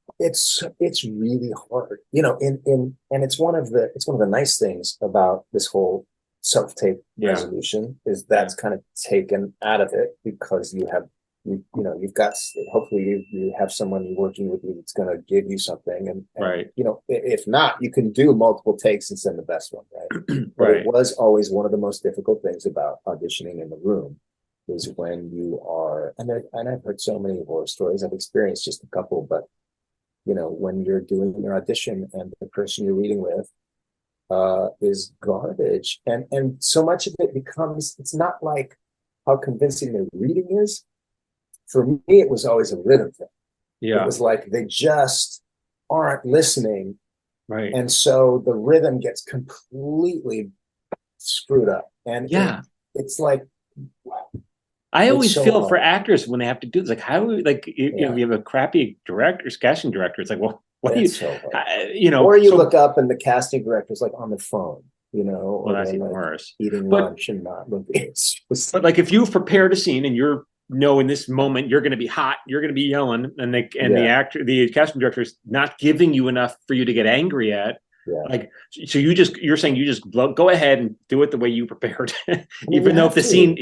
really hard, and it's one of the nice things about this whole self-tape Yeah. resolution, is that's kind of taken out of it, because you have you've got, hopefully you have someone working with you that's going to give you something, and Right. if not, you can do multiple takes and send the best one, right? But Right. it was always one of the most difficult things about auditioning in the room is when you are, and I've heard so many horror stories. I've experienced just a couple, but when you're doing your audition and the person you're reading with is garbage, and so much of it becomes, it's not like how convincing their reading is. For me, it was always a rhythm thing. Yeah. It was like they just aren't listening, Right. and so the rhythm gets completely screwed up. And Yeah. it's like, I it's always so feel for hard. actors when they have to do this. Like, how, like, Yeah. you have a crappy director, casting director. It's like, well, what do you, It's so hard. or you look up and the casting director's like on the phone, well, or that's they're even like worse. eating But lunch and not looking. It's just, But like, if you've prepared a scene and you're in this moment you're going to be hot, you're going to be yelling, and the casting director is not giving you enough for you to get angry at. yeah. Like, so you're saying you just go ahead and do it the way you prepared, even you though have if the to. scene,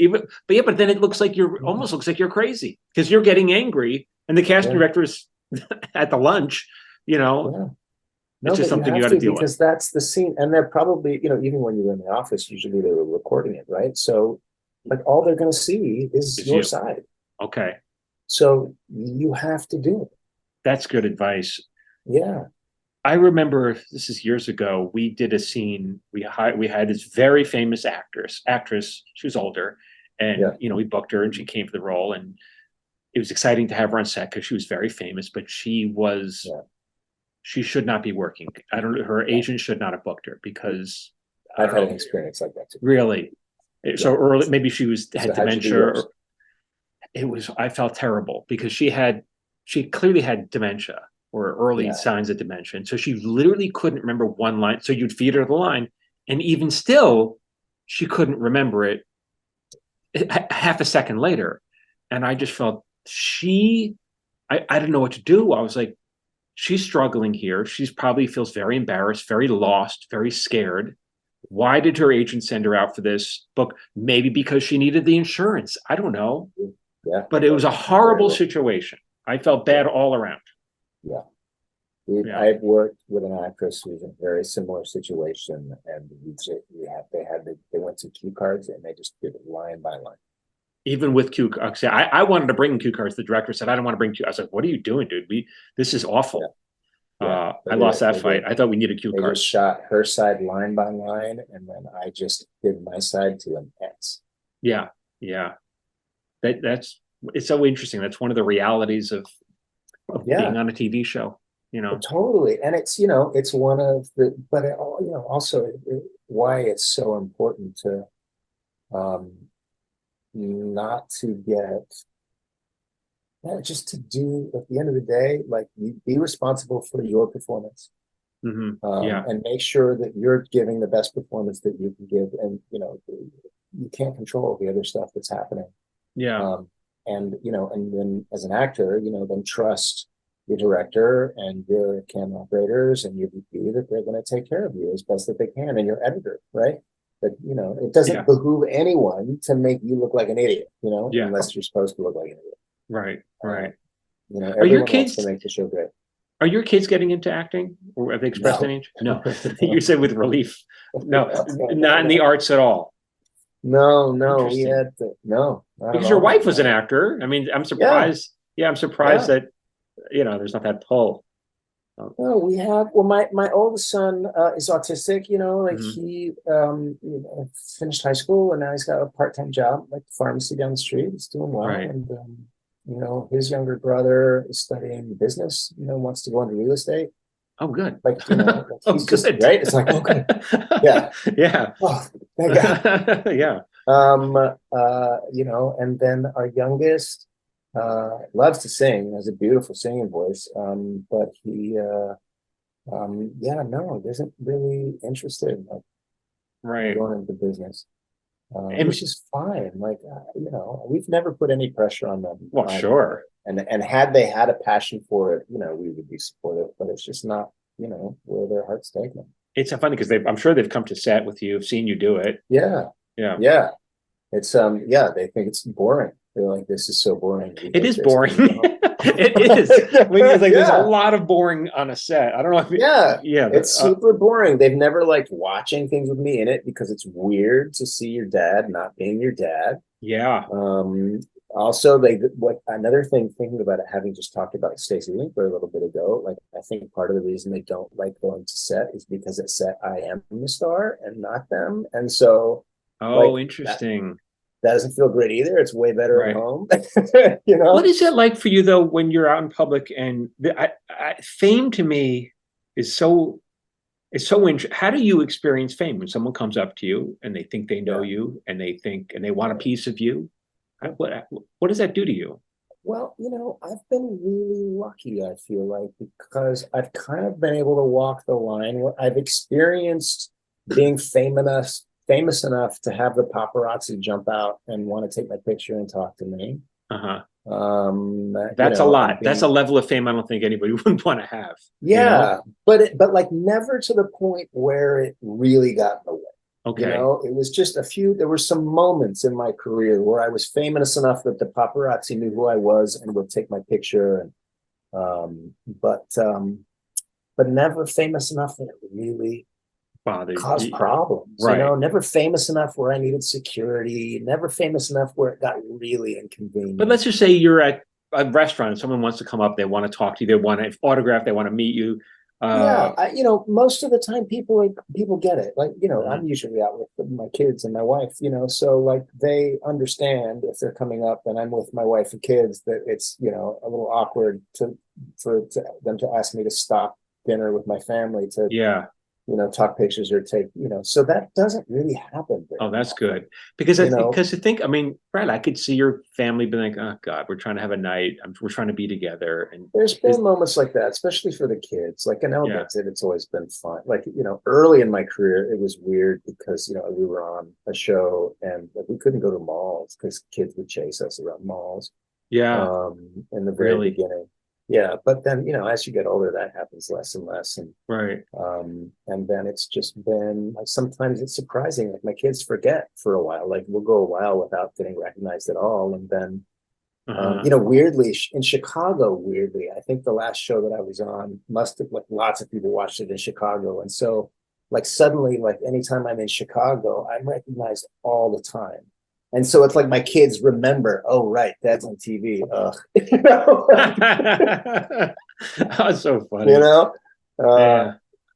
but then it looks like almost looks like you're crazy because you're getting angry, and the casting director's at the lunch. No, It's just something you got to deal with. because that's the scene, and they're probably, even when you're in the office, usually they were recording it, right? So, like, all they're going to see is your side. Okay. So you have to do it. That's good advice. Yeah. I remember, this is years ago, we did a scene. We had this very famous actress. She was older, and we booked her, and she came for the role, and it was exciting to have her on set because she was very famous. But she should not be working. Her agent should not have booked her because I've had an experience like that too. Really, so early. Maybe she had dementia. I felt terrible because she clearly had dementia or early signs of dementia. And so she literally couldn't remember one line. So you'd feed her the line, and even still, she couldn't remember it half a second later. And I just felt I didn't know what to do. I was like, she's struggling here. She's probably feels very embarrassed, very lost, very scared. Why did her agent send her out for this book? Maybe because she needed the insurance. I don't know. Yeah. But it was a horrible situation. I felt bad all around. Yeah. I've worked with an actress who was in a very similar situation, and they went to cue cards and they just did it line by line. Even with cue cards, I wanted to bring cue cards. The director said, "I don't want to bring cue." I was like, "What are you doing, dude? This is awful." I lost that fight. I thought we needed cue cards. Just shot her side line by line, and then I just did my side to an X. Yeah. It's so interesting. That's one of the realities of being on a TV show. Totally, and it's it's one of the, but also why it's so important to not to get just to do, at the end of the day, like, you be responsible for your performance. And make sure that you're giving the best performance that you can give, and you can't control the other stuff that's happening. And then as an actor, then trust your director and your camera operators and your VP that they're going to take care of you as best that they can, and your editor, right? That it doesn't behoove anyone to make you look like an idiot, unless you're supposed to look like an idiot. Right. Are your kids to make the show great? Are your kids getting into acting, or have they expressed any interest? No. You said with relief. No, not in the arts at all. No, we had no. Because your wife was an actor. I mean, I'm surprised. I'm surprised that there's not that pull. No, we have. Well, my oldest son is autistic. He finished high school, and now he's got a part-time job, like the pharmacy down the street. He's doing well, and his younger brother is studying business. Wants to go into real estate. Oh, good. Like, he's just right. It's like, okay, yeah. Oh, thank God. Yeah. And then our youngest loves to sing, has a beautiful singing voice. But he, isn't really interested in going into business. Which is fine. Like, we've never put any pressure on them. Well, sure. And had they had a passion for it, we would be supportive, but it's just not, where their hearts take them. It's funny because I'm sure they've come to set with you, have seen you do it. Yeah. It's, they think it's boring. They're like, this is so boring. It is boring. It is. When you're like, there's a lot of boring on a set. I don't know if it's super boring. They've never liked watching things with me in it because it's weird to see your dad not being your dad. Yeah. Also, another thing, thinking about it, having just talked about Stacey Winkler a little bit ago, like I think part of the reason they don't like going to set is because at set I am the star and not them, and so interesting. That doesn't feel great either. It's way better at home. What is it like for you though when you're out in public? And fame to me is so interesting. How do you experience fame when someone comes up to you and they think they know you and they want a piece of you? What does that do to you? Well, I've been really lucky, I feel like, because I've kind of been able to walk the line where I've experienced being famous enough to have the paparazzi jump out and want to take my picture and talk to me. That's a lot. That's a level of fame I don't think anybody would want to have. Yeah, but like never to the point where it really got in the way. Okay. It was just there were some moments in my career where I was famous enough that the paparazzi knew who I was and would take my picture, but never famous enough that it really caused problems. Right. Never famous enough where I needed security, never famous enough where it got really inconvenient. But let's just say you're at a restaurant and someone wants to come up, they want to talk to you, they want an autograph, they want to meet you. Most of the time people get it. Like, I'm usually out with my kids and my wife, so like they understand if they're coming up and I'm with my wife and kids that it's, a little awkward for them to ask me to stop dinner with my family to talk pictures or take, so that doesn't really happen. Oh, that's good. Because Brad, I could see your family being like, oh God, we're trying to have a night. We're trying to be together. And there's been moments like that, especially for the kids. Like in Elements, it's always been fun. Like, early in my career, it was weird because, we were on a show and we couldn't go to malls because kids would chase us around malls. Yeah. In the very beginning. Yeah, but then as you get older, that happens less and less, and and then it's just been like sometimes it's surprising. Like my kids forget for a while. Like we'll go a while without getting recognized at all, and then weirdly in Chicago, I think the last show that I was on must have like lots of people watched it in Chicago, and so like suddenly like anytime I'm in Chicago, I'm recognized all the time. And so it's like my kids remember, oh, right, that's on TV. That's so funny.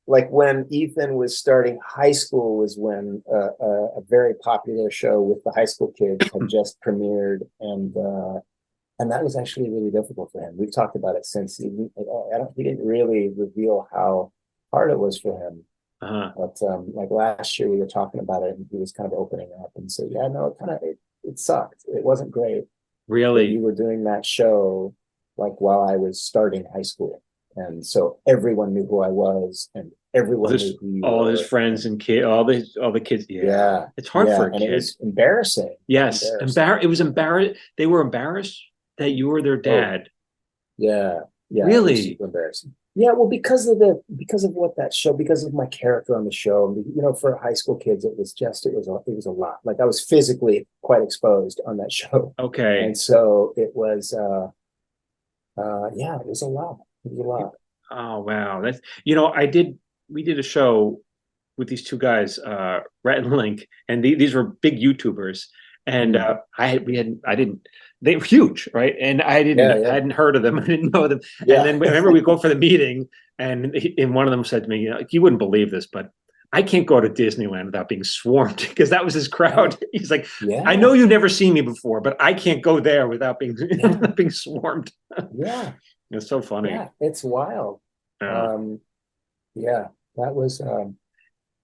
Like when Ethan was starting high school was when a very popular show with the high school kids had just premiered. And that was actually really difficult for him. We've talked about it since. He didn't really reveal how hard it was for him. But like last year we were talking about it and he was kind of opening up and said, it sucked. It wasn't great. Really? You were doing that show like while I was starting high school. And so everyone knew who I was and everyone knew who you were. All his friends and kids, all the kids. Yeah. It's hard for a kid. It was embarrassing. Yes. It was embarrassed. They were embarrassed that you were their dad. Yeah. Really? It was super embarrassing. Yeah, well, because of what that show, because of my character on the show, for high school kids, it was a lot. Like I was physically quite exposed on that show. Okay. And so it was, it was a lot. It was a lot. Oh, wow. That's, we did a show with these two guys, Rhett and Link, and these were big YouTubers. And they were huge, right? And I hadn't heard of them. I didn't know them. Yeah. And then remember we go for the meeting and one of them said to me, you wouldn't believe this, but I can't go to Disneyland without being swarmed because that was his crowd. He's like, I know you've never seen me before, but I can't go there without being being swarmed. Yeah. It's so funny. Yeah, it's wild. That was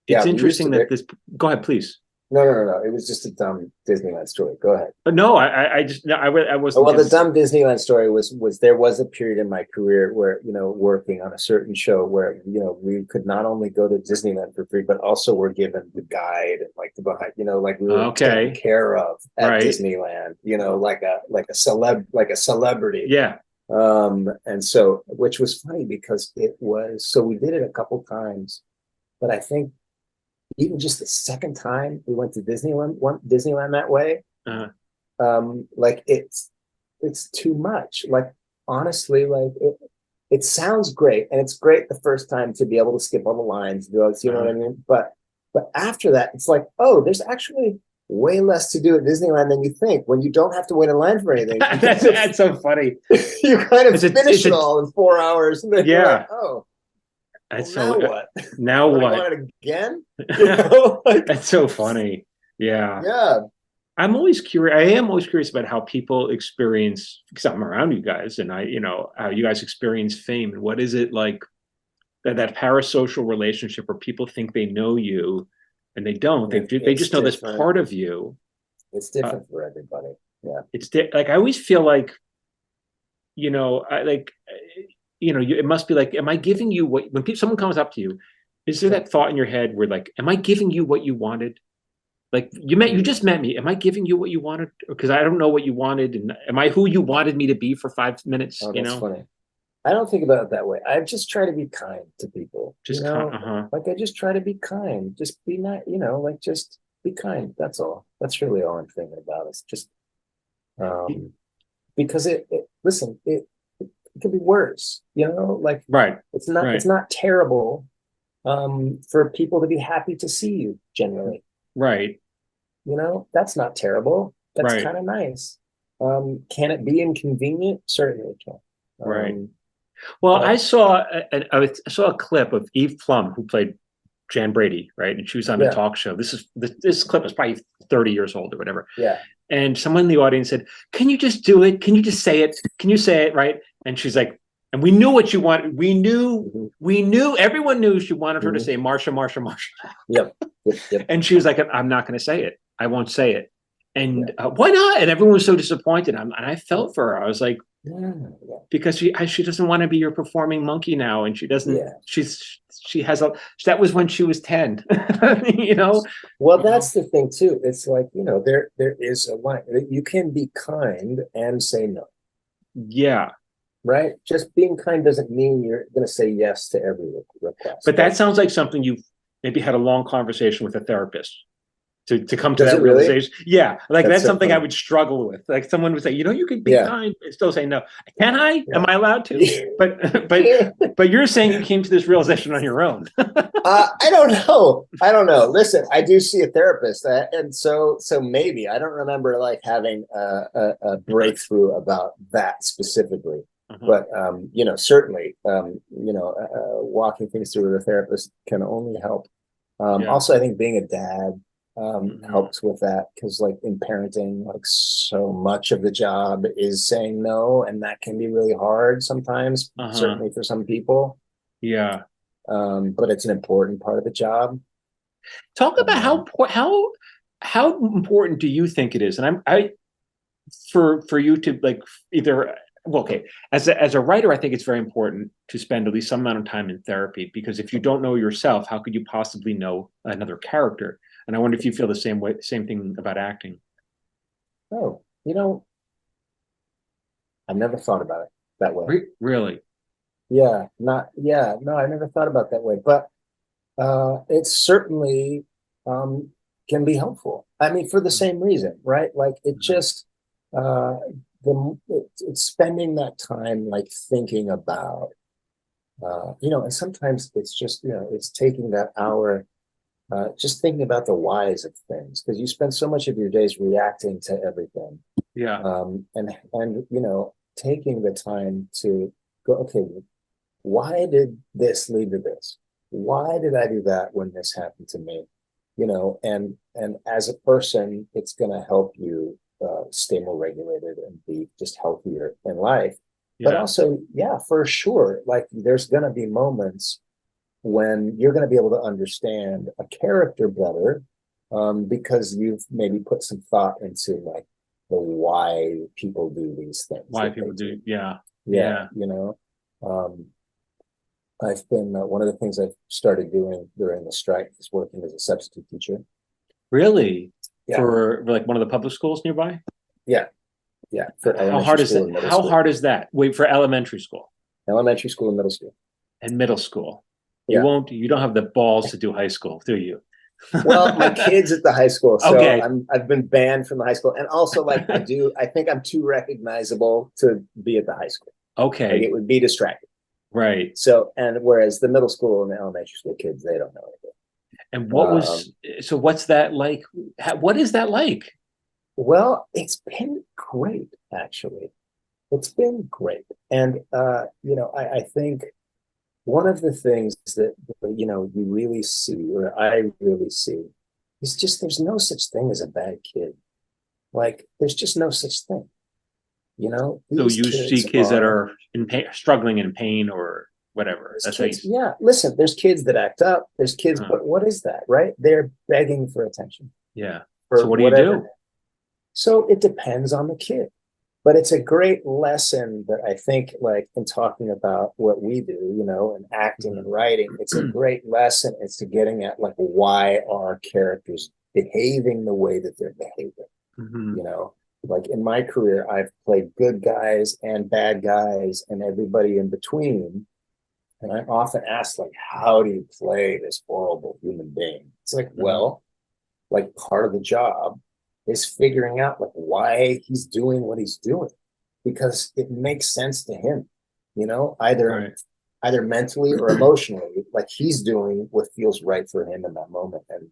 it's interesting that this go ahead, please. No. It was just a dumb Disneyland story. Go ahead. No, I wasn't. Well, the dumb Disneyland story was there was a period in my career where, working on a certain show where, we could not only go to Disneyland for free, but also were given the guide and like the behind, like we were taken care of at Disneyland, like a celebrity. Yeah. And so, which was funny because so we did it a couple times, but I think even just the second time we went to Disneyland that way, like it's too much. Like honestly, like it sounds great, and it's great the first time to be able to skip all the lines, you know what I mean? But after that, it's like, oh, there's actually way less to do at Disneyland than you think when you don't have to wait in line for anything. That's so funny. You kind of finish it all in 4 hours, and then you're like, oh. That's well, so. now what? Now what? I want it again? You know? Like, that's so funny. Yeah. Yeah. I'm always curious. I am always curious about how people experience, because I'm around you guys, and how you guys experience fame, and what is it like that parasocial relationship where people think they know you, and they don't. They just know this part of you. It's different for everybody. Yeah. Like I always feel like, it must be like, am I giving you what, when someone comes up to you, is there that thought in your head where like, am I giving you what you wanted? Like you just met me. Am I giving you what you wanted? Because I don't know what you wanted. And am I who you wanted me to be for 5 minutes? Oh, that's funny. I don't think about it that way. I just try to be kind to people. Just like I just try to be kind. Just be nice, like just be kind. That's all. That's really all I'm thinking about. It's just because it could be worse, like right. It's not terrible for people to be happy to see you generally. Right. That's not terrible. That's right. kind of nice. Can it be inconvenient? Certainly it can. Right. Well, I saw a clip of Eve Plum, who played Jan Brady, right? And she was on a talk show. This clip is probably 30 years old or whatever. Yeah. And someone in the audience said, "Can you just do it? Can you just say it? Can you say it?" Right? And she's like, and we knew what you wanted. We knew, everyone knew she wanted her to say Marsha, Marsha, Marsha. Yep. And she was like, "I'm not going to say it. I won't say it." And why not? And everyone was so disappointed. And I felt for her. I was like, because she doesn't want to be your performing monkey now. And she doesn't, that was when she was 10, Well, that's the thing too. It's like, there is a line. You can be kind and say no. Yeah. Right? Just being kind doesn't mean you're going to say yes to every request. But that sounds like something you've maybe had a long conversation with a therapist to come to that realization. Really? Yeah. Like that's something funny. I would struggle with. Like someone would say, you can be kind and still say no. Can I? Yeah. Am I allowed to? But you're saying you came to this realization on your own. I don't know. Listen, I do see a therapist, and so maybe I don't remember like having a breakthrough about that specifically. But certainly, walking things through with a therapist can only help. Also, I think being a dad helps with that, because like in parenting, like so much of the job is saying no, and that can be really hard sometimes, certainly for some people. Yeah. But it's an important part of the job. Talk about how important do you think it is? And for you to like either. Well, okay. As a writer, I think it's very important to spend at least some amount of time in therapy, because if you don't know yourself, how could you possibly know another character? And I wonder if you feel the same thing about acting. Oh, I've never thought about it that way. Really? Yeah, no, I never thought about it that way, but it certainly can be helpful. I mean, for the same reason, right? Like it just it's spending that time like thinking about and sometimes it's just it's taking that hour just thinking about the whys of things, because you spend so much of your days reacting to everything. And taking the time to go, okay, why did this lead to this? Why did I do that when this happened to me? And as a person, it's going to help you stay more regulated and be just healthier in life. But also, for sure, like there's going to be moments when you're going to be able to understand a character better, because you've maybe put some thought into like the why people do these things. Why people do, I've been one of the things I've started doing during the strike is working as a substitute teacher. Really? For like one of the public schools nearby? Yeah. How hard is that? Wait, for elementary school? Elementary school and middle school. And middle school. You don't have the balls to do high school, do you? Well, my kid's at the high school, so Okay. I've been banned from the high school, and also like I think I'm too recognizable to be at the high school. Like Okay. it would be distracting. Right. So, and whereas the middle school and the elementary school kids, they don't know anything. And what was, so what's that like? What is that like? Well, it's been great, actually. It's been great. And I think one of the things that you really see, or I really see, is just there's no such thing as a bad kid. Like there's just no such thing. So These you see kids that are in pain, struggling in pain or whatever. That's kids, yeah. Listen, there's kids that act up. There's kids, but what is that, right? They're begging for attention. Yeah. For So what do you whatever. do? So it depends on the kid. But it's a great lesson that I think, like in talking about what we do, and acting and writing, it's a great lesson. It's to getting at like why are characters behaving the way that they're behaving. Mhm. Like in my career, I've played good guys and bad guys and everybody in between. And I'm often asked, like, how do you play this horrible human being? It's like, well, like part of the job is figuring out like why he's doing what he's doing, because it makes sense to him, either mentally or emotionally, like he's doing what feels right for him in that moment. And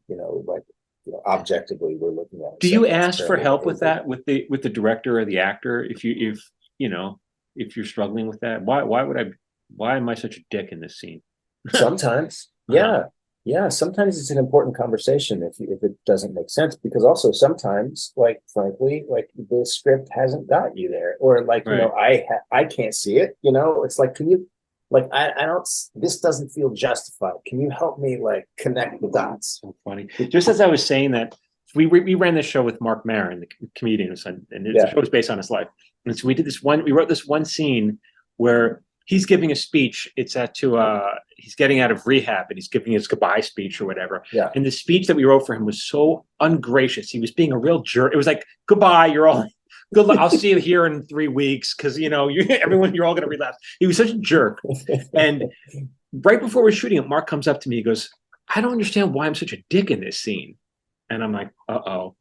objectively we're looking at it. Do So you it's ask for terrible help with behavior. that, with the director or the actor? If you're struggling with that, why am I such a dick in this scene? Sometimes, yeah. Sometimes it's an important conversation if it doesn't make sense, because also sometimes, like frankly, like the script hasn't got you there, or like Right. I can't see it. It's like, can you, like I don't. This doesn't feel justified. Can you help me like connect the dots? So funny. Just as I was saying that, we ran this show with Mark Maron, the comedian, and the Yeah, show was based on his life. And so we wrote this one scene where he's giving a speech. He's getting out of rehab and he's giving his goodbye speech or whatever. yeah. And the speech that we wrote for him was so ungracious. He was being a real jerk. It was like, goodbye, you're all good luck. I'll see you here in 3 weeks because you're all gonna relapse. He was such a jerk. And right before we're shooting it, Mark comes up to me. He goes, I don't understand why I'm such a dick in this scene. And I'm like, uh-oh,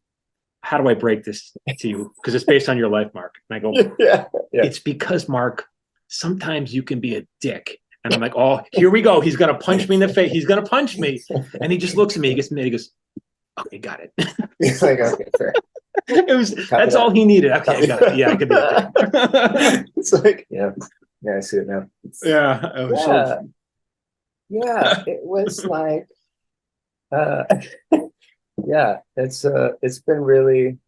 how do I break this to you? Because it's based on your life, Mark. And I go, Yeah. it's because, Mark, sometimes you can be a dick. And I'm like, oh, here we go. He's going to punch me in the face. He's going to punch me. And he just looks at me. He goes, okay, got it. It's like, okay, fair. That's all he needed. Okay, got it. Yeah, I could be a dick. It's like, yeah, I see it now. Yeah. It was like, yeah, it's been really,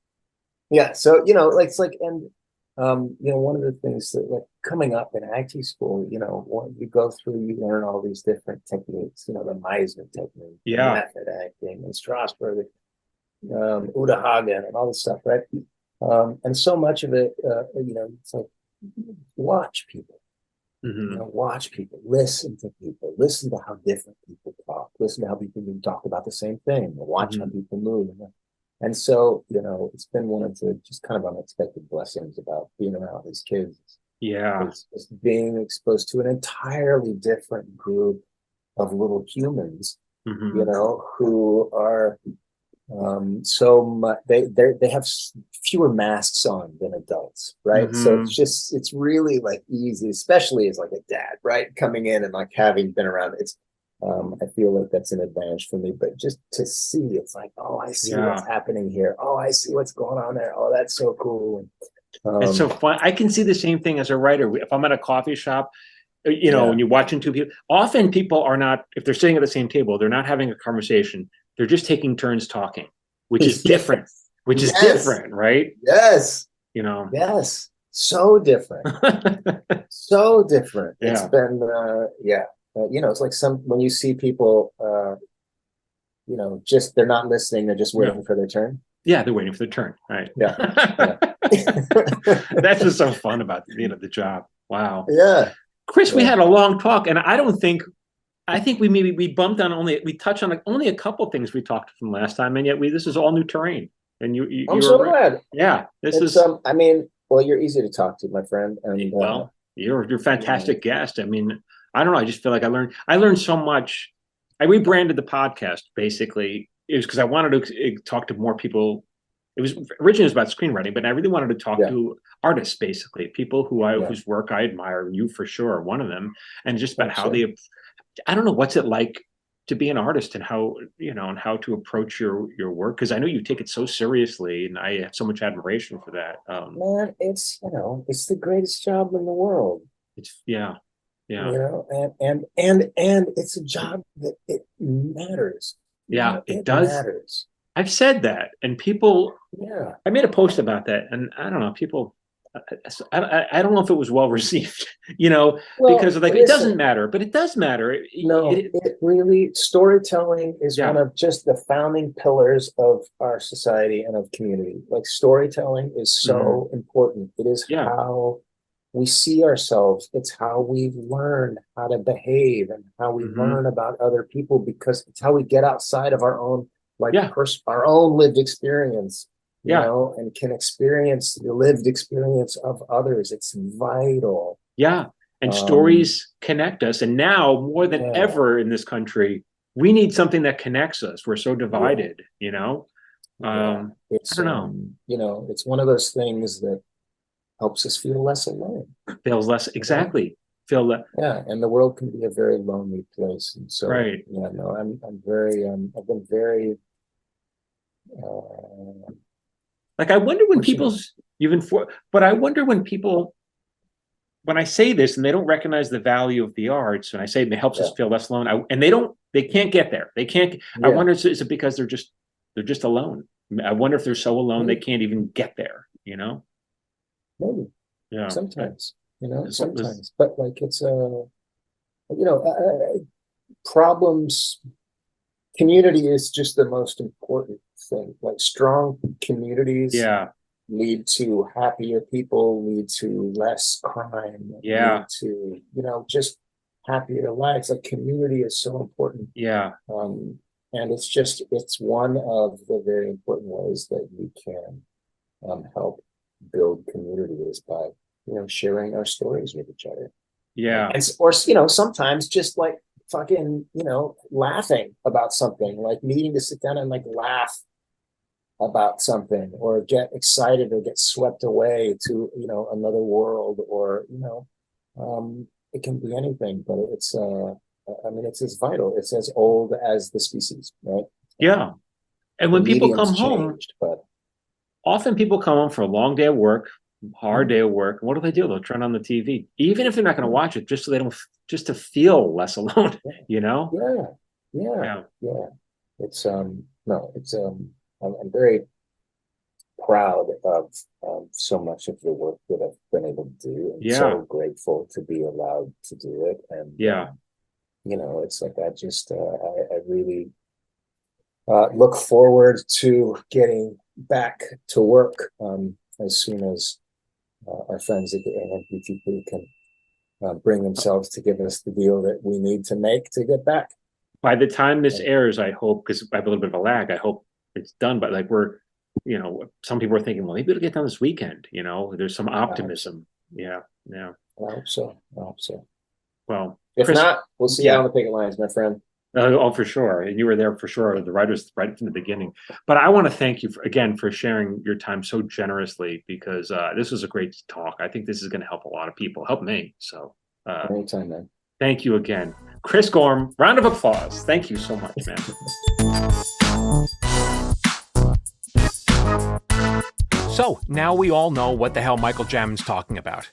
yeah. So, it's like, and, one of the things that like coming up in acting school, when you go through, you learn all these different techniques, the Meisner technique, method acting, and Strasberg, Uda Hagen, and all this stuff, right? And so much of it, it's like watch people. Watch people, listen to people, listen to how different people talk, listen to how people talk about the same thing, watch how people move. And so, it's been one of the just kind of unexpected blessings about being around these kids. Yeah. Is being exposed to an entirely different group of little humans, who are so much, they have fewer masks on than adults, right? So it's really like easy, especially as like a dad, right, coming in and like having been around, I feel like that's an advantage for me. But just to see, it's like, oh, I see what's happening here, oh, I see what's going on there, oh, that's so cool. It's so fun. I can see the same thing as a writer. If I'm at a coffee shop, when you're watching two people, often people are not, if they're sitting at the same table, they're not having a conversation. They're just taking turns talking, which is different, different, right? Yes. Yes. So different. So different. Yeah. It's been, it's like when you see people, just, they're not listening. They're just waiting for their turn. Yeah. They're waiting for their turn. Right. Yeah. That's just so fun about, the job. Wow. Yeah. Chris, we had a long talk, and I think we bumped on we touched on only a couple of things we talked from last time, and yet this is all new terrain. And I'm so glad. Yeah, I mean, well, you're easy to talk to, my friend, and you're a fantastic guest. I mean, I don't know. I just feel like I learned so much. I rebranded the podcast basically it was because I wanted to talk to more people. It was originally it was about screenwriting, but I really wanted to talk to artists, basically people whose work I admire. You for sure are one of them, and just about how they. I don't know what's it like to be an artist and how and how to approach your work, because I know you take it so seriously, and I have so much admiration for that. Man, it's it's the greatest job in the world. It's yeah. And it's a job that it matters. Yeah, it does. Matters. I've said that, and people. Yeah, I made a post about that, and I don't know, people. I don't know if it was well received, because it doesn't matter, but it does matter. It really, storytelling is one of just the founding pillars of our society and of community. Like, storytelling is so important. It is how we see ourselves. It's how we learn how to behave and how we learn about other people, because it's how we get outside of our own our own lived experience. And can experience the lived experience of others. It's vital. Yeah. And stories connect us. And now more than ever in this country, we need something that connects us. We're so divided, It's, I don't know. It's one of those things that helps us feel less alone. Feels less. Exactly. And the world can be a very lonely place. And so, right. I'm very, I've been very, I wonder when but I wonder when people, when I say this and they don't recognize the value of the arts, and I say it helps us feel less alone, and they can't get there. They can't. I wonder, is it because they're just alone? I wonder if they're so alone they can't even get there. Maybe. Yeah. Sometimes. Sometimes, but it's problems. Community is just the most important thing. Like, strong communities lead to happier people, lead to less crime, lead to, just happier lives. Like, community is so important. Yeah. And it's one of the very important ways that we can help build community is by, sharing our stories with each other. Yeah. Or sometimes just fucking, laughing about something, like needing to sit down and laugh about something, or get excited or get swept away to, another world, or, it can be anything, but it's, it's as vital. It's as old as the species, right? Yeah. And when people come home, but often people come home for a long day of work, hard day of work. What do? They'll turn on the TV, even if they're not going to watch it, just so they don't, just to feel less alone, Yeah. It's, I'm very proud of so much of the work that I've been able to do, and so grateful to be allowed to do it. And it's like I just I really look forward to getting back to work as soon as our friends at the AMPTP can bring themselves to give us the deal that we need to make to get back. By the time this airs, I hope, because I have a little bit of a lag, I hope it's done. But we're, some people are thinking, well, maybe it'll get done this weekend. There's some optimism. Yeah. I hope so. Well, if Chris, not, we'll see you on the picket lines, my friend. Oh, for sure. And you were there for sure. The writers right from the beginning. But I want to thank you again for sharing your time so generously, because this was a great talk. I think this is going to help a lot of people, help me. So anytime, man. Thank you again. Chris Gorham, round of applause. Thank you so much, man. So now we all know what the hell Michael Jamin's talking about.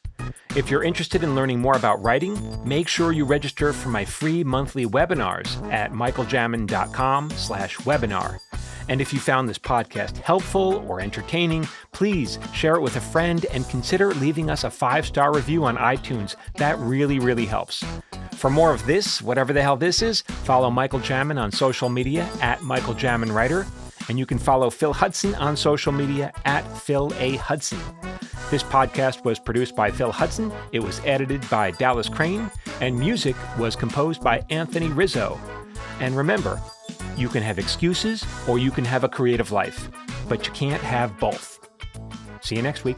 If you're interested in learning more about writing, make sure you register for my free monthly webinars at michaeljamin.com/webinar. And if you found this podcast helpful or entertaining, please share it with a friend and consider leaving us a 5-star review on iTunes. That really, really helps. For more of this, whatever the hell this is, follow Michael Jamin on social media at Michael Jamin Writer. And you can follow Phil Hudson on social media at Phil A. Hudson. This podcast was produced by Phil Hudson. It was edited by Dallas Crane, and music was composed by Anthony Rizzo. And remember, you can have excuses or you can have a creative life, but you can't have both. See you next week.